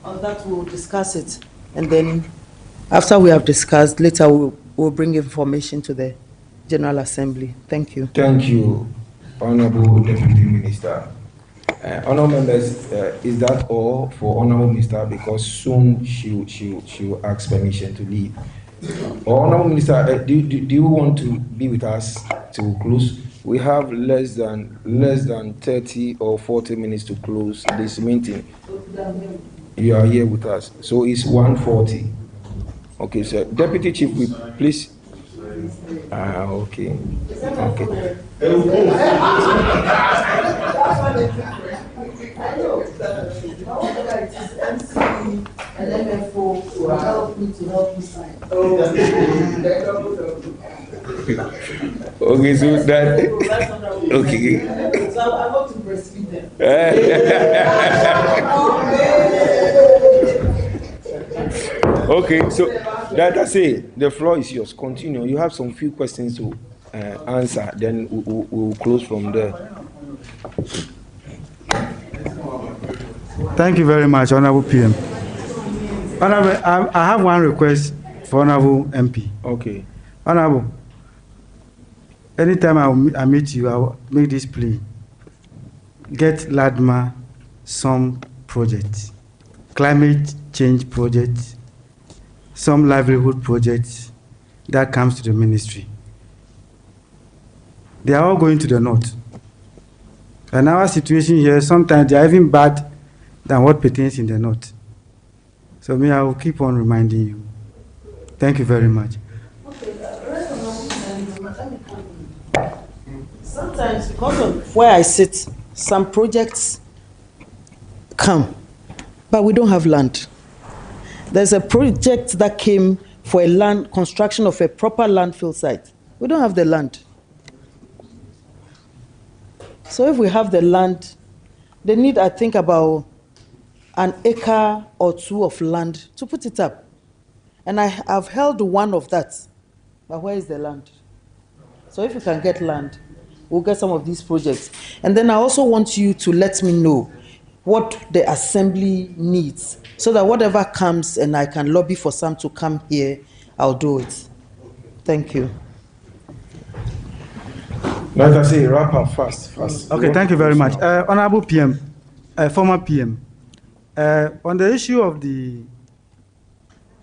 on that we'll discuss it, and then after we have discussed, later we'll bring information to the General Assembly. Thank you. Thank you, Honorable Deputy Minister. Honorable members, is that all for Honorable Minister? Because soon she will ask permission to leave. Honorable Minister, do you want to be with us to close? We have less than 30 or 40 minutes to close this meeting. You are here with us, so it's 1:40. Okay, sir. Deputy Chief Whip, please. Okay. Okay, so that. Okay. So I want to breastfeed them. Okay, so that's it. The floor is yours. Continue. You have some few questions to answer. Then we'll close from there. Thank you very much, Honorable PM. Honorable, I have one request for Honorable MP. Okay. Honorable, anytime I meet you, I'll make this plea. Get LaDMA some projects, climate change projects, some livelihood projects that comes to the ministry. They are all going to the north. And our situation here, sometimes they are even bad than what pertains in the north. So me, I will keep on reminding you. Thank you very much. Sometimes, because of where I sit, some projects come, but we don't have land. There's a project that came for a land construction of a proper landfill site. We don't have the land. So if we have the land, they need, I think, about an acre or two of land to put it up. And I have held one of that. But where is the land? So if you can get land, we'll get some of these projects. And then I also want you to let me know what the assembly needs, so that whatever comes and I can lobby for some to come here, I'll do it. Thank you. Like I say, wrap up fast. Okay, thank you very much. Honorable PM, former PM, on the issue of the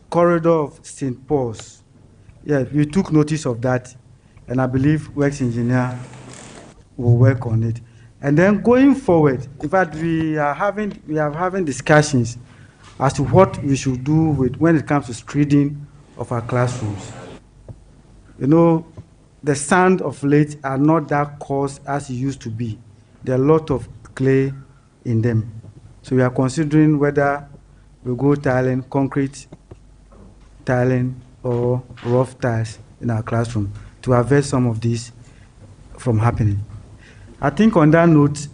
corridor of St. Paul's, yeah, you took notice of that, and I believe Works Engineer will work on it. And then going forward, in fact, we are having discussions as to what we should do with when it comes to screening of our classrooms. You know, the sand of late are not that coarse as it used to be. There are a lot of clay in them. So we are considering whether we go tiling, concrete tiling, or rough tiles in our classroom to avert some of these from happening. I think on that note,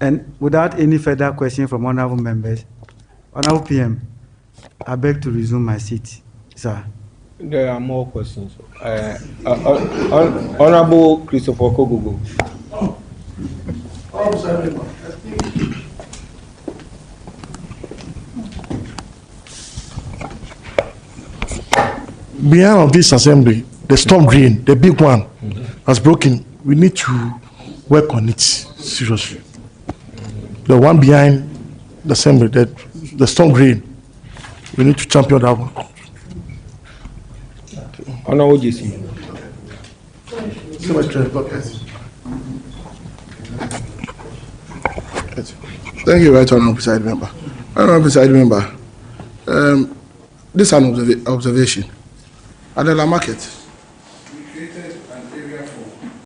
and without any further question from honorable members, honorable PM, I beg to resume my seat, sir. There are more questions. Honorable Christopher Kogogo. Behind of this assembly, the storm drain, the big one, has broken. We need to work on it seriously. The one behind the assembly, the storm drain, we need to champion that one. Honorable JC. So much Thank you, Right Honorable Presiding Member. Honorable Presiding Member, this is an observation. At the market,